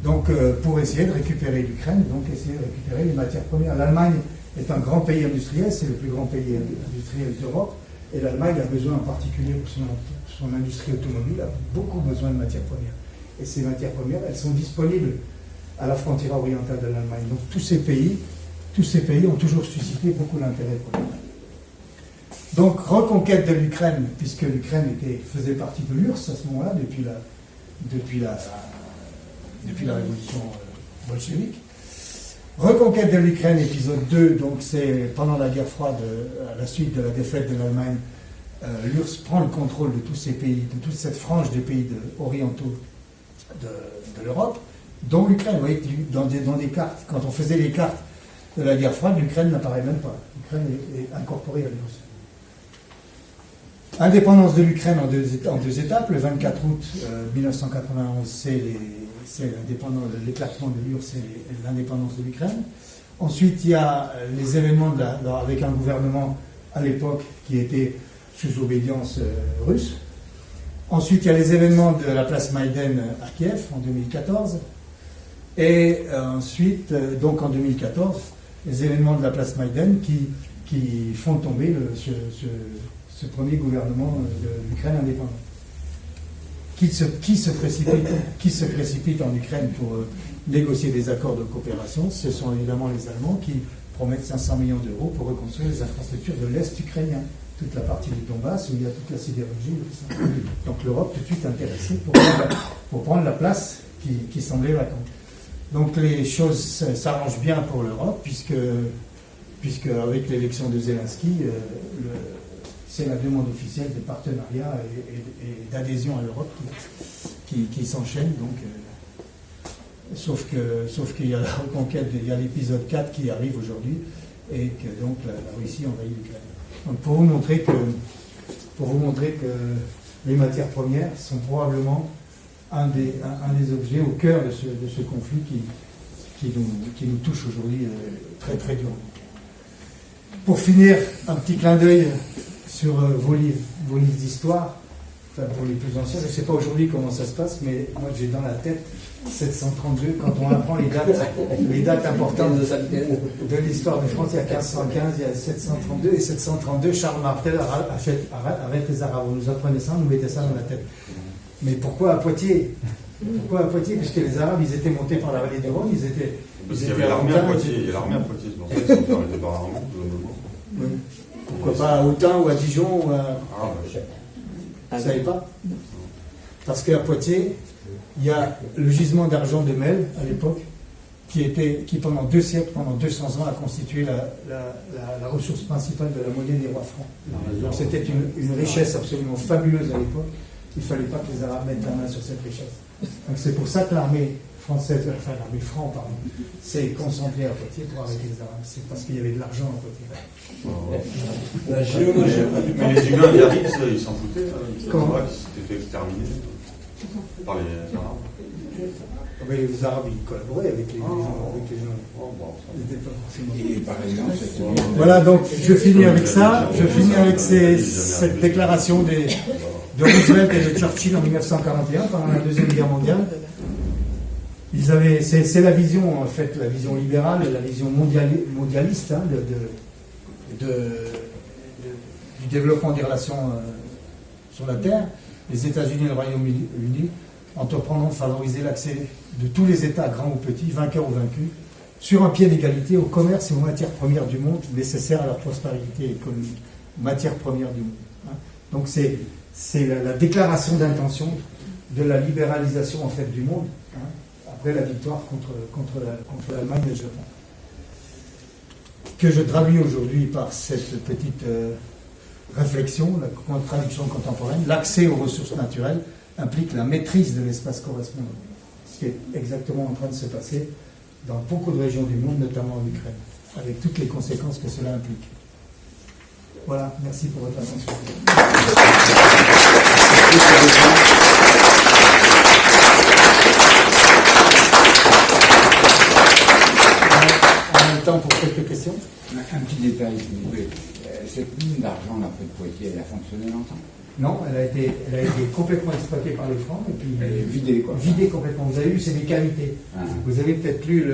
Speaker 1: Donc, pour essayer de récupérer l'Ukraine, donc essayer de récupérer les matières premières. L'Allemagne est un grand pays industriel, c'est le plus grand pays industriel d'Europe, et l'Allemagne a besoin en particulier pour son industrie automobile, a beaucoup besoin de matières premières. Et ces matières premières, elles sont disponibles à la frontière orientale de l'Allemagne. Donc tous ces pays ont toujours suscité beaucoup d'intérêt pour l'Allemagne. Donc reconquête de l'Ukraine, puisque l'Ukraine faisait partie de l'URSS à ce moment-là, depuis la révolution bolchevique. Reconquête de l'Ukraine, épisode 2, donc c'est pendant la guerre froide, à la suite de la défaite de l'Allemagne, l'URSS prend le contrôle de tous ces pays, de toute cette frange des pays orientaux de l'Europe, dont l'Ukraine. Vous voyez, dans des cartes, quand on faisait les cartes de la guerre froide, l'Ukraine n'apparaît même pas. L'Ukraine est incorporée à l'URSS. Indépendance de l'Ukraine en deux étapes. Le 24 août 1991, c'est l'éclatement de l'URSS et l'indépendance de l'Ukraine. Ensuite, il y a les événements avec un gouvernement à l'époque qui était sous obédience russe. Ensuite, il y a les événements de la place Maïdan à Kiev en 2014. Et ensuite, donc en 2014, les événements de la place Maïdan qui font tomber ce premier gouvernement de l'Ukraine indépendante. Qui se précipite en Ukraine pour négocier des accords de coopération? Ce sont évidemment les Allemands qui promettent 500 millions d'euros pour reconstruire les infrastructures de l'Est ukrainien, toute la partie du Donbass où il y a toute la sidérurgie et tout ça. Donc l'Europe tout de suite intéressée pour prendre la place qui semblait vacante. Donc les choses s'arrangent bien pour l'Europe puisque avec l'élection de Zelensky, c'est la demande officielle de partenariat et d'adhésion à l'Europe qui s'enchaîne. Donc, sauf qu'il y a la reconquête, il y a l'épisode 4 qui arrive aujourd'hui et que donc la Russie envahit l'Ukraine. Donc pour vous montrer que les matières premières sont probablement un des objets au cœur de ce conflit qui nous touche aujourd'hui très très durement. Pour finir, un petit clin d'œil sur vos livres d'histoire, enfin pour les plus anciens. Je ne sais pas aujourd'hui comment ça se passe, mais moi j'ai dans la tête 732, quand on apprend les dates importantes de l'histoire de France, il y a 1515, il y a 732, et 732, Charles Martel arrête les Arabes. On nous apprenait ça, on nous mettait ça dans la tête. Mais pourquoi à Poitiers? Pourquoi à Poitiers? Puisque les Arabes, ils étaient montés par la vallée du Rhône,
Speaker 6: Parce qu'il y avait l'armée à Poitiers, il y a l'armée à Poitiers, c'est pour ça qu'ils sont fait arrêter par Armand.
Speaker 1: Pourquoi pas à Autun ou à Dijon ou à...
Speaker 6: Ah,
Speaker 1: Vous ne savez pas? Parce qu'à Poitiers, il y a le gisement d'argent de Mel, à l'époque, qui pendant 2 siècles, pendant 200 ans, a constitué la ressource principale de la monnaie des rois francs. Donc c'était une richesse absolument fabuleuse à l'époque. Il ne fallait pas que les Arabes mettent la main sur cette richesse. Donc c'est pour ça que l'armée française, enfin l'armée franc, pardon, s'est concentrée à Poitiers pour arrêter les Arabes. C'est parce qu'il y avait de l'argent à Poitiers.
Speaker 6: La géologie. Mais les humains, les Arabes, ils s'en foutaient.
Speaker 1: Comment?
Speaker 6: Ils s'étaient fait exterminer par les Arabes.
Speaker 1: Mais les Arabes, ils collaboraient avec les gens. Ils n'étaient pas forcément...
Speaker 8: Et par exemple,
Speaker 1: Voilà, donc je finis avec ça. Je finis avec cette déclaration de Roosevelt et de Churchill en 1941, pendant la Deuxième Guerre mondiale. C'est la vision, en fait, la vision libérale, la vision mondialiste hein, du développement des relations sur la Terre. Les États-Unis et le Royaume-Uni entreprendront de favoriser l'accès de tous les États, grands ou petits, vainqueurs ou vaincus, sur un pied d'égalité au commerce et aux matières premières du monde nécessaires à leur prospérité économique. Matières premières du monde. Hein. Donc c'est la déclaration d'intention de la libéralisation en fait du monde, hein, après la victoire contre l'Allemagne et le Japon. Que je traduis aujourd'hui par cette petite réflexion, la traduction contemporaine. L'accès aux ressources naturelles implique la maîtrise de l'espace correspondant, ce qui est exactement en train de se passer dans beaucoup de régions du monde, notamment en Ukraine, avec toutes les conséquences que cela implique. Voilà, merci pour votre attention. On a le temps pour quelques questions.
Speaker 8: un petit détail, s'il vous plaît. Cette mine d'argent, là, près de Poitiers, elle a fonctionné longtemps?
Speaker 1: Non, elle a été complètement exploitée par les Francs et puis
Speaker 8: Elle est vidée, quoi.
Speaker 1: Vidée complètement. Vous avez vu, c'est des cavités.
Speaker 8: Ah.
Speaker 1: Vous avez peut-être lu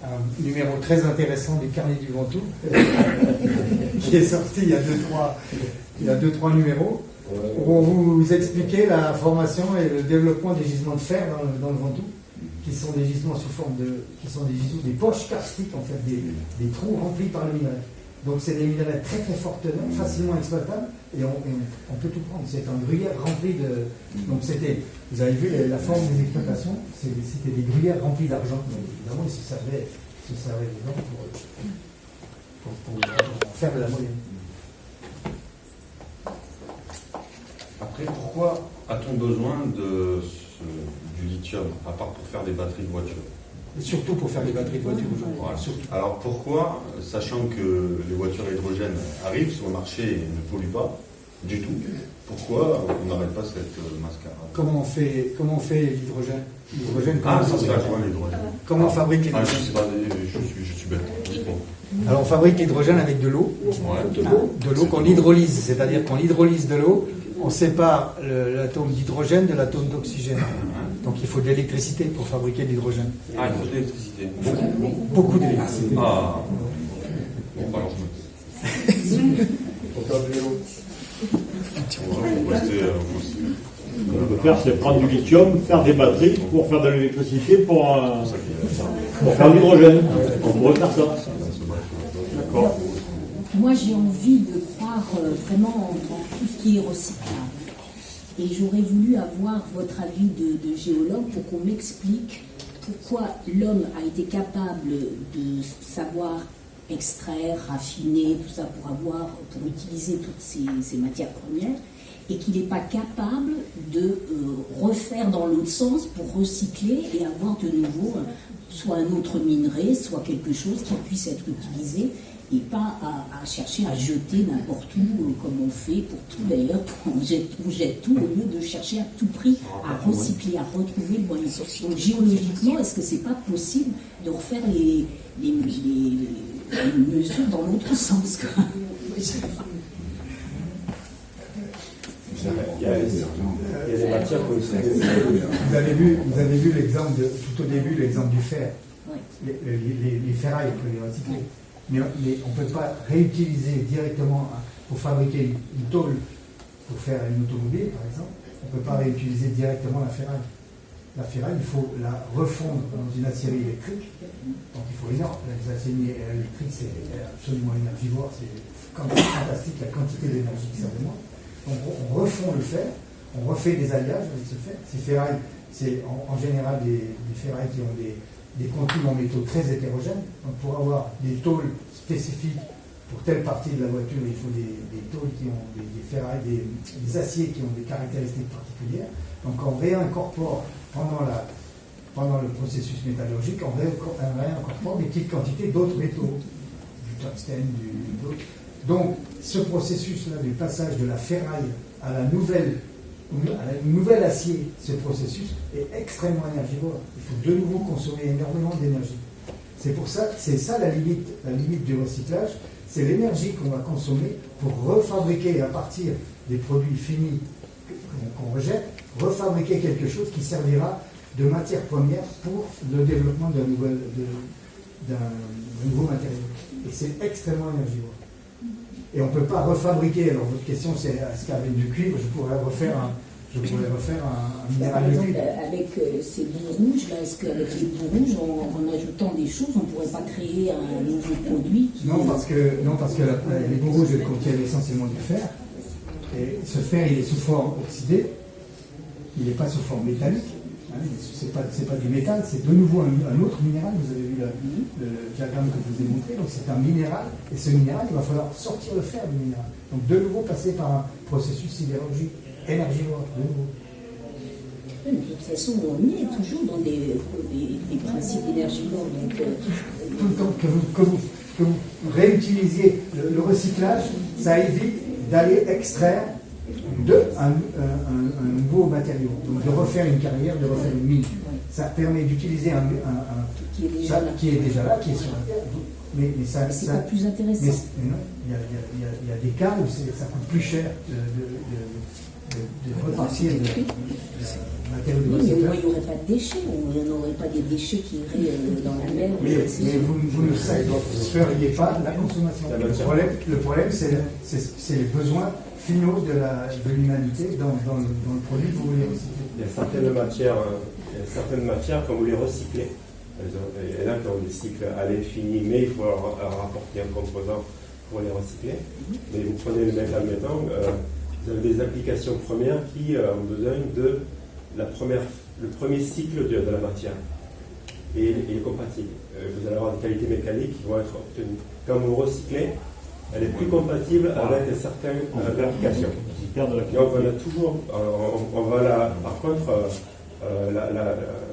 Speaker 1: un numéro très intéressant du Carnet du Ventoux, qui est sorti il y a deux, trois numéros, où on vous expliquait la formation et le développement des gisements de fer dans le Ventoux, qui sont des gisements sous forme des poches karstiques, en fait, des trous remplis par le minerai. Donc c'est des minerais très très forts tenants, facilement exploitables, et on peut tout prendre. C'est un gruyère rempli de... Donc vous avez vu la forme des exploitations, c'était des gruyères remplies d'argent. Donc évidemment, ils se servaient des gens pour en faire de la monnaie.
Speaker 6: Après, pourquoi a-t-on besoin du lithium, à part pour faire des batteries de voitures?
Speaker 1: Et surtout pour faire des batteries de voitures aujourd'hui.
Speaker 6: Voilà.
Speaker 1: Surtout.
Speaker 6: Alors pourquoi, sachant que les voitures à hydrogène arrivent sur le marché et ne polluent pas du tout, pourquoi on n'arrête pas cette mascarade?
Speaker 1: Comment on fait l'hydrogène?
Speaker 6: Ça se fait à quoi l'hydrogène?
Speaker 1: Comment on fabrique
Speaker 6: Je
Speaker 1: l'hydrogène?
Speaker 6: sais pas, je suis bête. Dites-moi.
Speaker 1: Alors on fabrique l'hydrogène avec de l'eau.
Speaker 6: Ouais.
Speaker 1: De l'eau qu'on hydrolyse, c'est-à-dire qu'on hydrolyse de l'eau, on sépare l'atome d'hydrogène de l'atome d'oxygène. Donc il faut de l'électricité pour fabriquer de l'hydrogène.
Speaker 6: Ah, il faut de l'électricité.
Speaker 1: Beaucoup d'électricité.
Speaker 6: Ah. Bon, alors je me
Speaker 1: Pour faire de l'eau.
Speaker 6: faut rester fossile.
Speaker 5: Ce qu'on peut faire, c'est prendre du lithium, faire des batteries pour faire de l'électricité, pour faire de l'hydrogène. On pourrait faire ça. D'accord.
Speaker 9: Moi, j'ai envie de croire vraiment en tout ce qui est recyclable. Et j'aurais voulu avoir votre avis de géologue pour qu'on m'explique pourquoi l'homme a été capable de savoir extraire, raffiner, tout ça pour utiliser toutes ces matières premières, et qu'il n'est pas capable de refaire dans l'autre sens pour recycler et avoir de nouveau soit un autre minerai, soit quelque chose qui puisse être utilisé, et pas à chercher à jeter n'importe où, comme on fait pour tout d'ailleurs, on jette tout au lieu de chercher à tout prix à recycler, à retrouver le moyen. Donc géologiquement, est-ce que c'est pas possible de refaire les mesures dans l'autre sens, quoi?
Speaker 2: Il y a des matières que
Speaker 1: Vous avez vu l'exemple tout au début, l'exemple du fer.
Speaker 9: Ouais.
Speaker 1: Les ferrailles, on peut les recycler. Mais on ne peut pas réutiliser directement pour fabriquer une tôle, pour faire une automobile par exemple, on ne peut pas réutiliser directement la ferraille. La ferraille, il faut la refondre dans une aciérie électrique, donc il faut énorme. L'aciérie électrique, c'est absolument énergivore, c'est fantastique la quantité d'énergie que ça demande. on refond le fer, on refait des alliages avec ce fer. Ces ferrailles, c'est en général des ferrailles qui ont des contours en métaux très hétérogènes. Donc pour avoir des tôles spécifiques pour telle partie de la voiture, il faut des tôles qui ont des ferrailles, des aciers qui ont des caractéristiques particulières. Donc on réincorpore pendant le processus métallurgique, on réincorpore des petites quantités d'autres métaux, du tungstène, d'autres. Donc ce processus-là du passage de la ferraille à la nouvelle acier, ce processus est extrêmement énergivore. Il faut de nouveau consommer énormément d'énergie. C'est pour ça, c'est ça la limite du recyclage, c'est l'énergie qu'on va consommer pour refabriquer à partir des produits finis qu'on rejette, refabriquer quelque chose qui servira de matière première pour le développement d'un nouveau matériau. Et c'est extrêmement énergivore. Et on ne peut pas refabriquer. Alors votre question c'est est-ce qu'avec du cuivre je pourrais refaire un minéral de cuivre?
Speaker 9: Avec ces bouts rouges, là, est-ce qu'avec les bouts rouges, en ajoutant des choses, on ne pourrait pas créer un nouveau produit
Speaker 1: Non, parce que les bouts rouges contiennent essentiellement du fer. Et ce fer, il est sous forme oxydée. Il n'est pas sous forme métallique. Hein, c'est pas du métal, c'est de nouveau un autre minéral. Vous avez vu le diagramme que je vous ai montré. Donc c'est un minéral. Et ce minéral, il va falloir sortir le fer du minéral. Donc de nouveau passer par un processus sidérurgique énergivore. De nouveau.
Speaker 9: De toute façon, on est toujours dans des principes énergivores. Donc,
Speaker 1: tout le temps que vous réutilisiez le recyclage, ça évite d'aller extraire un nouveau matériau. Donc de refaire une carrière, de refaire une mine. Ça permet d'utiliser un
Speaker 9: qui est déjà là,
Speaker 1: qui est sur la Terre. Mais
Speaker 9: c'est pas plus intéressant.
Speaker 1: Mais non, il y a des cas où ça coûte plus cher de repartir de matériaux de
Speaker 9: Oui, mais au
Speaker 1: recyclage.
Speaker 9: moins il n'y aurait pas de déchets, on n'aurait pas des déchets qui iraient dans la mer.
Speaker 1: Mais vous ne sacrifieriez pas la consommation. Le problème, c'est les besoins finaux de l'humanité dans le produit que vous voulez recycler.
Speaker 10: Il y a certaines matières quand vous les recyclez. Et là, quand on les cycle à l'infini, mais il faut leur rapporter un composant pour les recycler. Mais vous prenez le métal admettons, vous avez des applications premières qui ont besoin de le premier cycle de la matière. Et il est compatible. Vous allez avoir des qualités mécaniques qui vont être obtenues. Quand vous recyclez, elle est plus compatible avec certaines applications. Donc on a toujours, on va par contre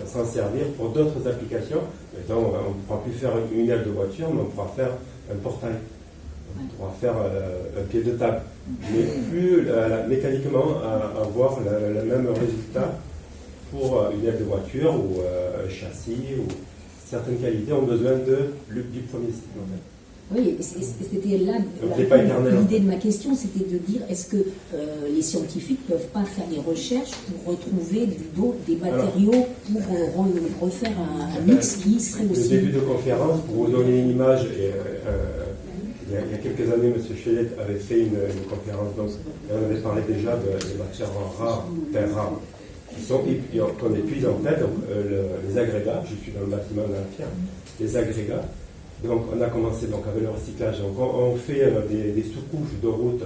Speaker 10: s'en servir pour d'autres applications. Maintenant, on ne pourra plus faire une aile de voiture, mais on pourra faire un portail. On pourra faire un pied de table. Mais plus mécaniquement avoir le même résultat pour une aile de voiture ou un châssis ou certaines qualités ont besoin du premier cycle. En fait.
Speaker 9: Oui, c'était là l'idée de ma question, c'était de dire est-ce que les scientifiques ne peuvent pas faire des recherches pour retrouver des matériaux pour refaire un mix qui serait aussi...
Speaker 10: Le début de conférence, pour vous donner une image, il y a quelques années, M. Chelet avait fait une conférence, donc on avait parlé déjà des matières rares, terres rares, qu'on épuise en fait, donc, les agrégats, je suis dans le bâtiment de la pierre, les agrégats. Donc on a commencé donc avec le recyclage. Donc on fait des sous-couches de route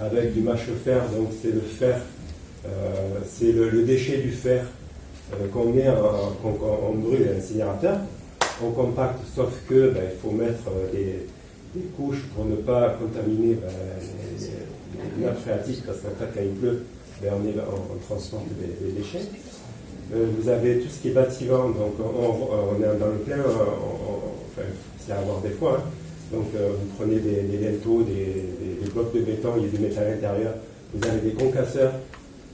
Speaker 10: avec du mâche-fer. Donc c'est le fer, c'est le déchet du fer qu'on met, qu'on brûle à l'incinérateur. On compacte, sauf que il faut mettre des couches pour ne pas contaminer les nappes phréatiques, parce qu'en fait quand il pleut, on transporte des déchets. Vous avez tout ce qui est bâtiment, donc on est dans le plein. C'est à voir des fois. Hein. Donc vous prenez des linteaux, des blocs de béton, il y a du métal à l'intérieur. Vous avez des concasseurs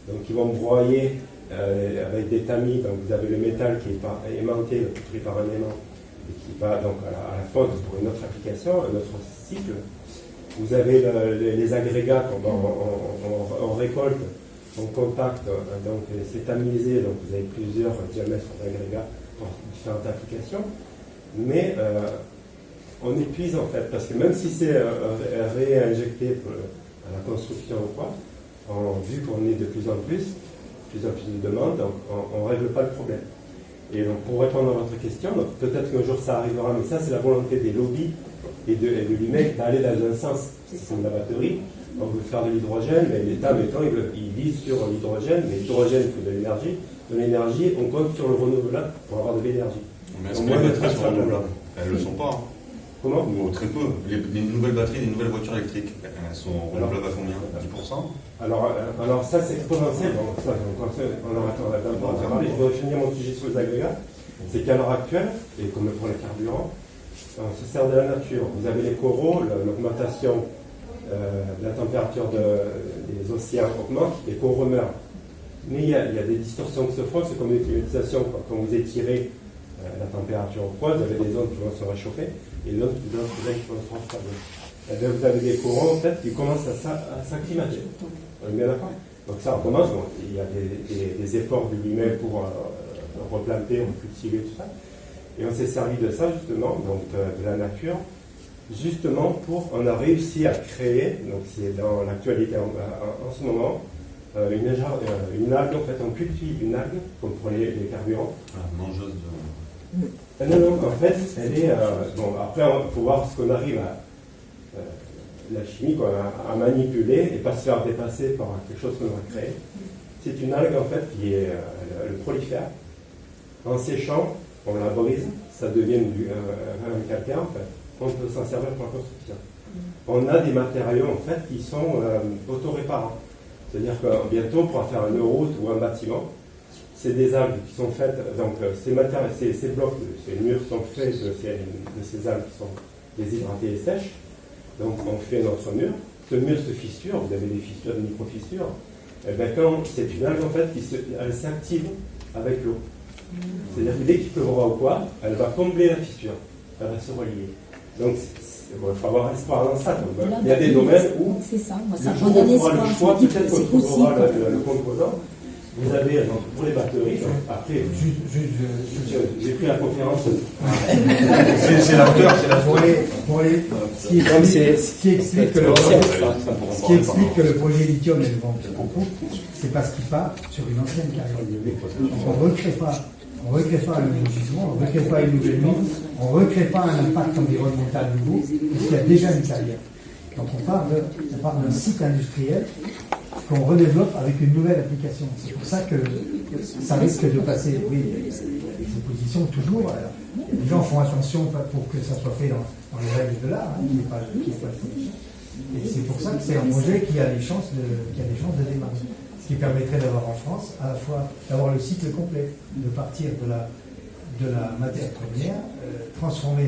Speaker 10: donc, qui vont broyer avec des tamis. Donc vous avez le métal qui est aimanté, pris par un aimant, et qui va donc à la fonte pour une autre application, un autre cycle. Vous avez les agrégats qu'on récolte, on compacte, donc c'est tamisé, donc vous avez plusieurs diamètres d'agrégats pour différentes applications. Mais on épuise en fait, parce que même si c'est réinjecté à la construction ou quoi, vu qu'on est de plus en plus de demandes, donc on ne règle pas le problème. Et donc pour répondre à votre question, peut-être qu'un jour ça arrivera, mais ça c'est la volonté des lobbies et de l'humain d'aller dans un sens, c'est comme la batterie, on veut faire de l'hydrogène, mais l'État, mettons, il vise sur l'hydrogène, mais l'hydrogène, il faut de l'énergie. De l'énergie, on compte sur le renouvelable pour avoir de l'énergie.
Speaker 6: Mais est-ce que les batteries sont renouvelables? Elles ne le sont pas.
Speaker 10: Comment?
Speaker 6: Ou très peu. Les nouvelles batteries, les nouvelles voitures électriques, elles sont renouvelables à combien? 10%?
Speaker 10: Alors ça, c'est exponentiel. Bon, ça, on en parler. Je vais finir mon sujet sur les agrégats. C'est qu'à l'heure actuelle, et comme pour les carburants, on se sert de la nature. Vous avez les coraux, l'augmentation de la température des océans augmente, les coraux meurent. Mais il y a des distorsions qui se font, c'est comme une climatisation. Quand vous étirez la température au froid, vous avez des zones qui vont se réchauffer et d'autres qui vont se refroidir. Et bien, vous avez des coraux en fait qui commencent à s'acclimater. On est bien d'accord? Donc ça recommence. Bon, il y a des efforts de lui-même pour replanter, recultiver, tout ça. Et on s'est servi de ça justement, donc de la nature, justement on a réussi à créer, donc c'est dans l'actualité en ce moment, une algue, en fait, on cultive une algue, comme pour les carburants.
Speaker 6: Mangeuse de...
Speaker 10: Non, en fait, elle est... bon, après, il faut voir ce qu'on arrive à... la chimie, quoi, à manipuler et pas se faire dépasser par quelque chose qu'on a créé. C'est une algue, en fait, qui est le prolifère. En séchant, on la brise, ça devient un calcaire, en fait. On peut s'en servir pour la construction. On a des matériaux, en fait, qui sont autoréparants. C'est-à-dire que bientôt, on pourra faire une route ou un bâtiment. C'est des algues qui sont faites, donc ces blocs, ces murs sont faits de ces algues qui sont déshydratées et sèches. Donc on fait notre mur. Ce mur se fissure, vous avez des fissures, des micro-fissures. Et bien quand c'est une algue, en fait, elle s'active avec l'eau. C'est-à-dire que dès qu'il pleuvra ou quoi, elle va combler la fissure. Elle va se relier. Donc il faut avoir espoir dans ça. Donc, il y a des domaines où
Speaker 9: c'est ça, moi, ça
Speaker 10: le jour où on fera le choix, peut-être qu'on trouvera le composant. Vous avez, donc, pour les batteries, donc, après, j'ai pris la conférence.
Speaker 6: C'est la hauteur, c'est la
Speaker 1: ce qui explique que le projet lithium est le vente beaucoup, c'est parce qu'il part sur une ancienne carrière. On ne recrée pas un nouveau gisement, on ne recrée pas une nouvelle mine, on ne recrée pas un impact environnemental nouveau, puisqu'il y a déjà une carrière. Donc on part d'un site industriel qu'on redéveloppe avec une nouvelle application. C'est pour ça que ça risque de passer, oui, les oppositions toujours. Les gens font attention pour que ça soit fait dans les règles de l'art, qu'il n'y ait pas de pollution. Et c'est pour ça que c'est un projet qui a des chances de démarrer. Ce qui permettrait d'avoir en France, à la fois d'avoir le cycle complet, de partir de la matière première, transformer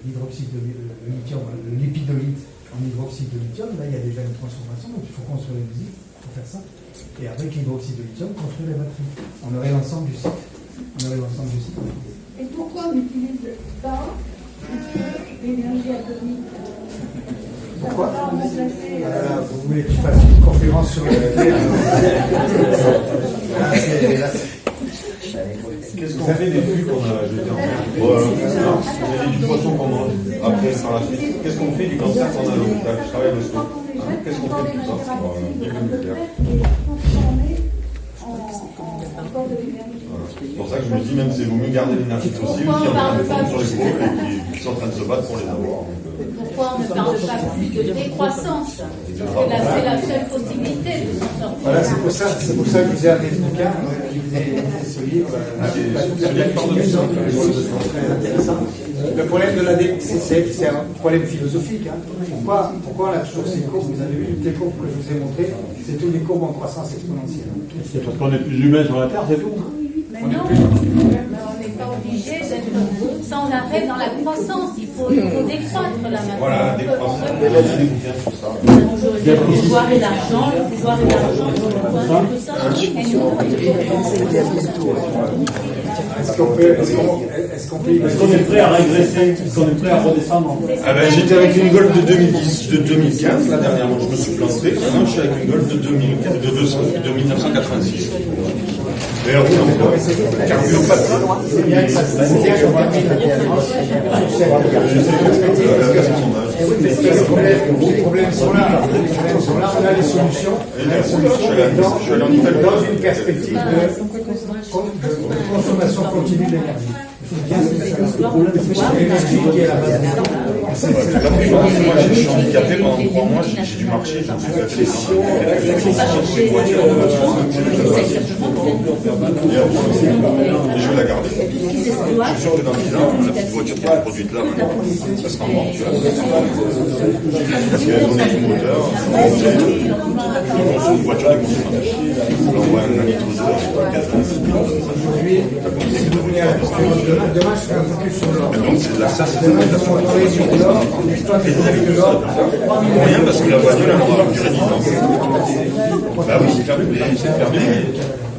Speaker 1: l'hydroxyde de lithium, le lipidolite en hydroxyde de lithium. Là, il y a déjà une transformation, donc il faut construire une usine pour faire ça. Et avec l'hydroxyde de lithium, construire les batteries. On aurait l'ensemble du cycle.
Speaker 3: Et pourquoi on n'utilise pas l'énergie atomique?
Speaker 1: Pourquoi vous voulez que je fasse une conférence sur le
Speaker 6: Vous avez des vues qu'on a jetées en mer. Voilà. Vous avez du poisson qu'on mange. Après, par la suite, qu'est-ce qu'on fait du cancer qu'on a à l'hôpital? Je travaille le soir. Qu'est-ce qu'on fait de tout ça? C'est pour ça que je me dis, même c'est vaut mieux garder l'énergie fossile qui est en train de fondre sur les épaules et qui sont en train de se battre pour les avoir.
Speaker 4: Pourquoi on ne parle pas plus de décroissance? Parce que là, c'est la seule possibilité de s'en sortir.
Speaker 1: Voilà, c'est pour ça que je vous ai amené ce bouquin, je vous ai ce livre, très intéressant. Le problème de la c'est un problème philosophique. Pourquoi on a toujours ces courbes? Vous avez vu toutes les courbes que je vous ai montrées, c'est toutes des courbes en croissance exponentielle.
Speaker 5: C'est parce qu'on est plus humain sur la Terre, c'est tout.
Speaker 4: Mais non, on n'est pas obligé d'être sans arrêt dans la croissance. Il faut décroître la matière.
Speaker 6: Voilà, décroître.
Speaker 4: Le pouvoir et l'argent, tout ça.
Speaker 1: Est-ce qu'on
Speaker 5: est prêt à régresser? Est-ce qu'on est prêt à redescendre?
Speaker 6: J'étais avec une Golf de 2015, la dernière, je me suis planté. Maintenant, je suis avec une Golf de 1986. Et elle roule encore. Carbure pas de loin.
Speaker 1: C'est bien que ça se passe. Les problèmes sont là. On a les solutions.
Speaker 6: Je suis allé en Italie.
Speaker 1: Dans une perspective de consommation consommation continue de l'énergie. Il faut bien se mettre ça. L'énergie qui est la base.
Speaker 6: Moi, je suis handicapé pendant 3 mois, j'ai dû marcher, je me suis fait les voitures. Et je vais la garder. Je suis sûr que dans 10 ans, la petite voiture qui est produite là, ça sera mort. Parce qu'elle a donné du moteur, c'est une voiture de consommateur. On envoie un litre de 86 000.
Speaker 1: Demain, je ferai un focus sur l'or.
Speaker 6: Donc c'est la sensibilisation de la consommation. Rien parce que la voiture elle aura une durée de vie. Bah oui, c'est fermé.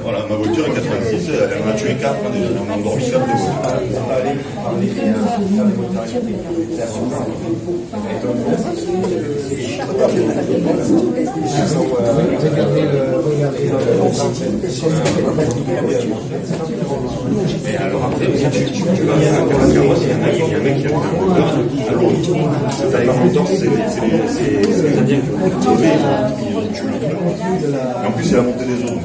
Speaker 6: Voilà, ma voiture est 86, elle en a tué 4, on a endormi 4 de Et alors après, tu vas à la carrosse, il y a un mec qui a fait un moteur, alors t'as les moteurs, c'est les Indiens qui ont tué le moteur. En plus, c'est la montée des eaux.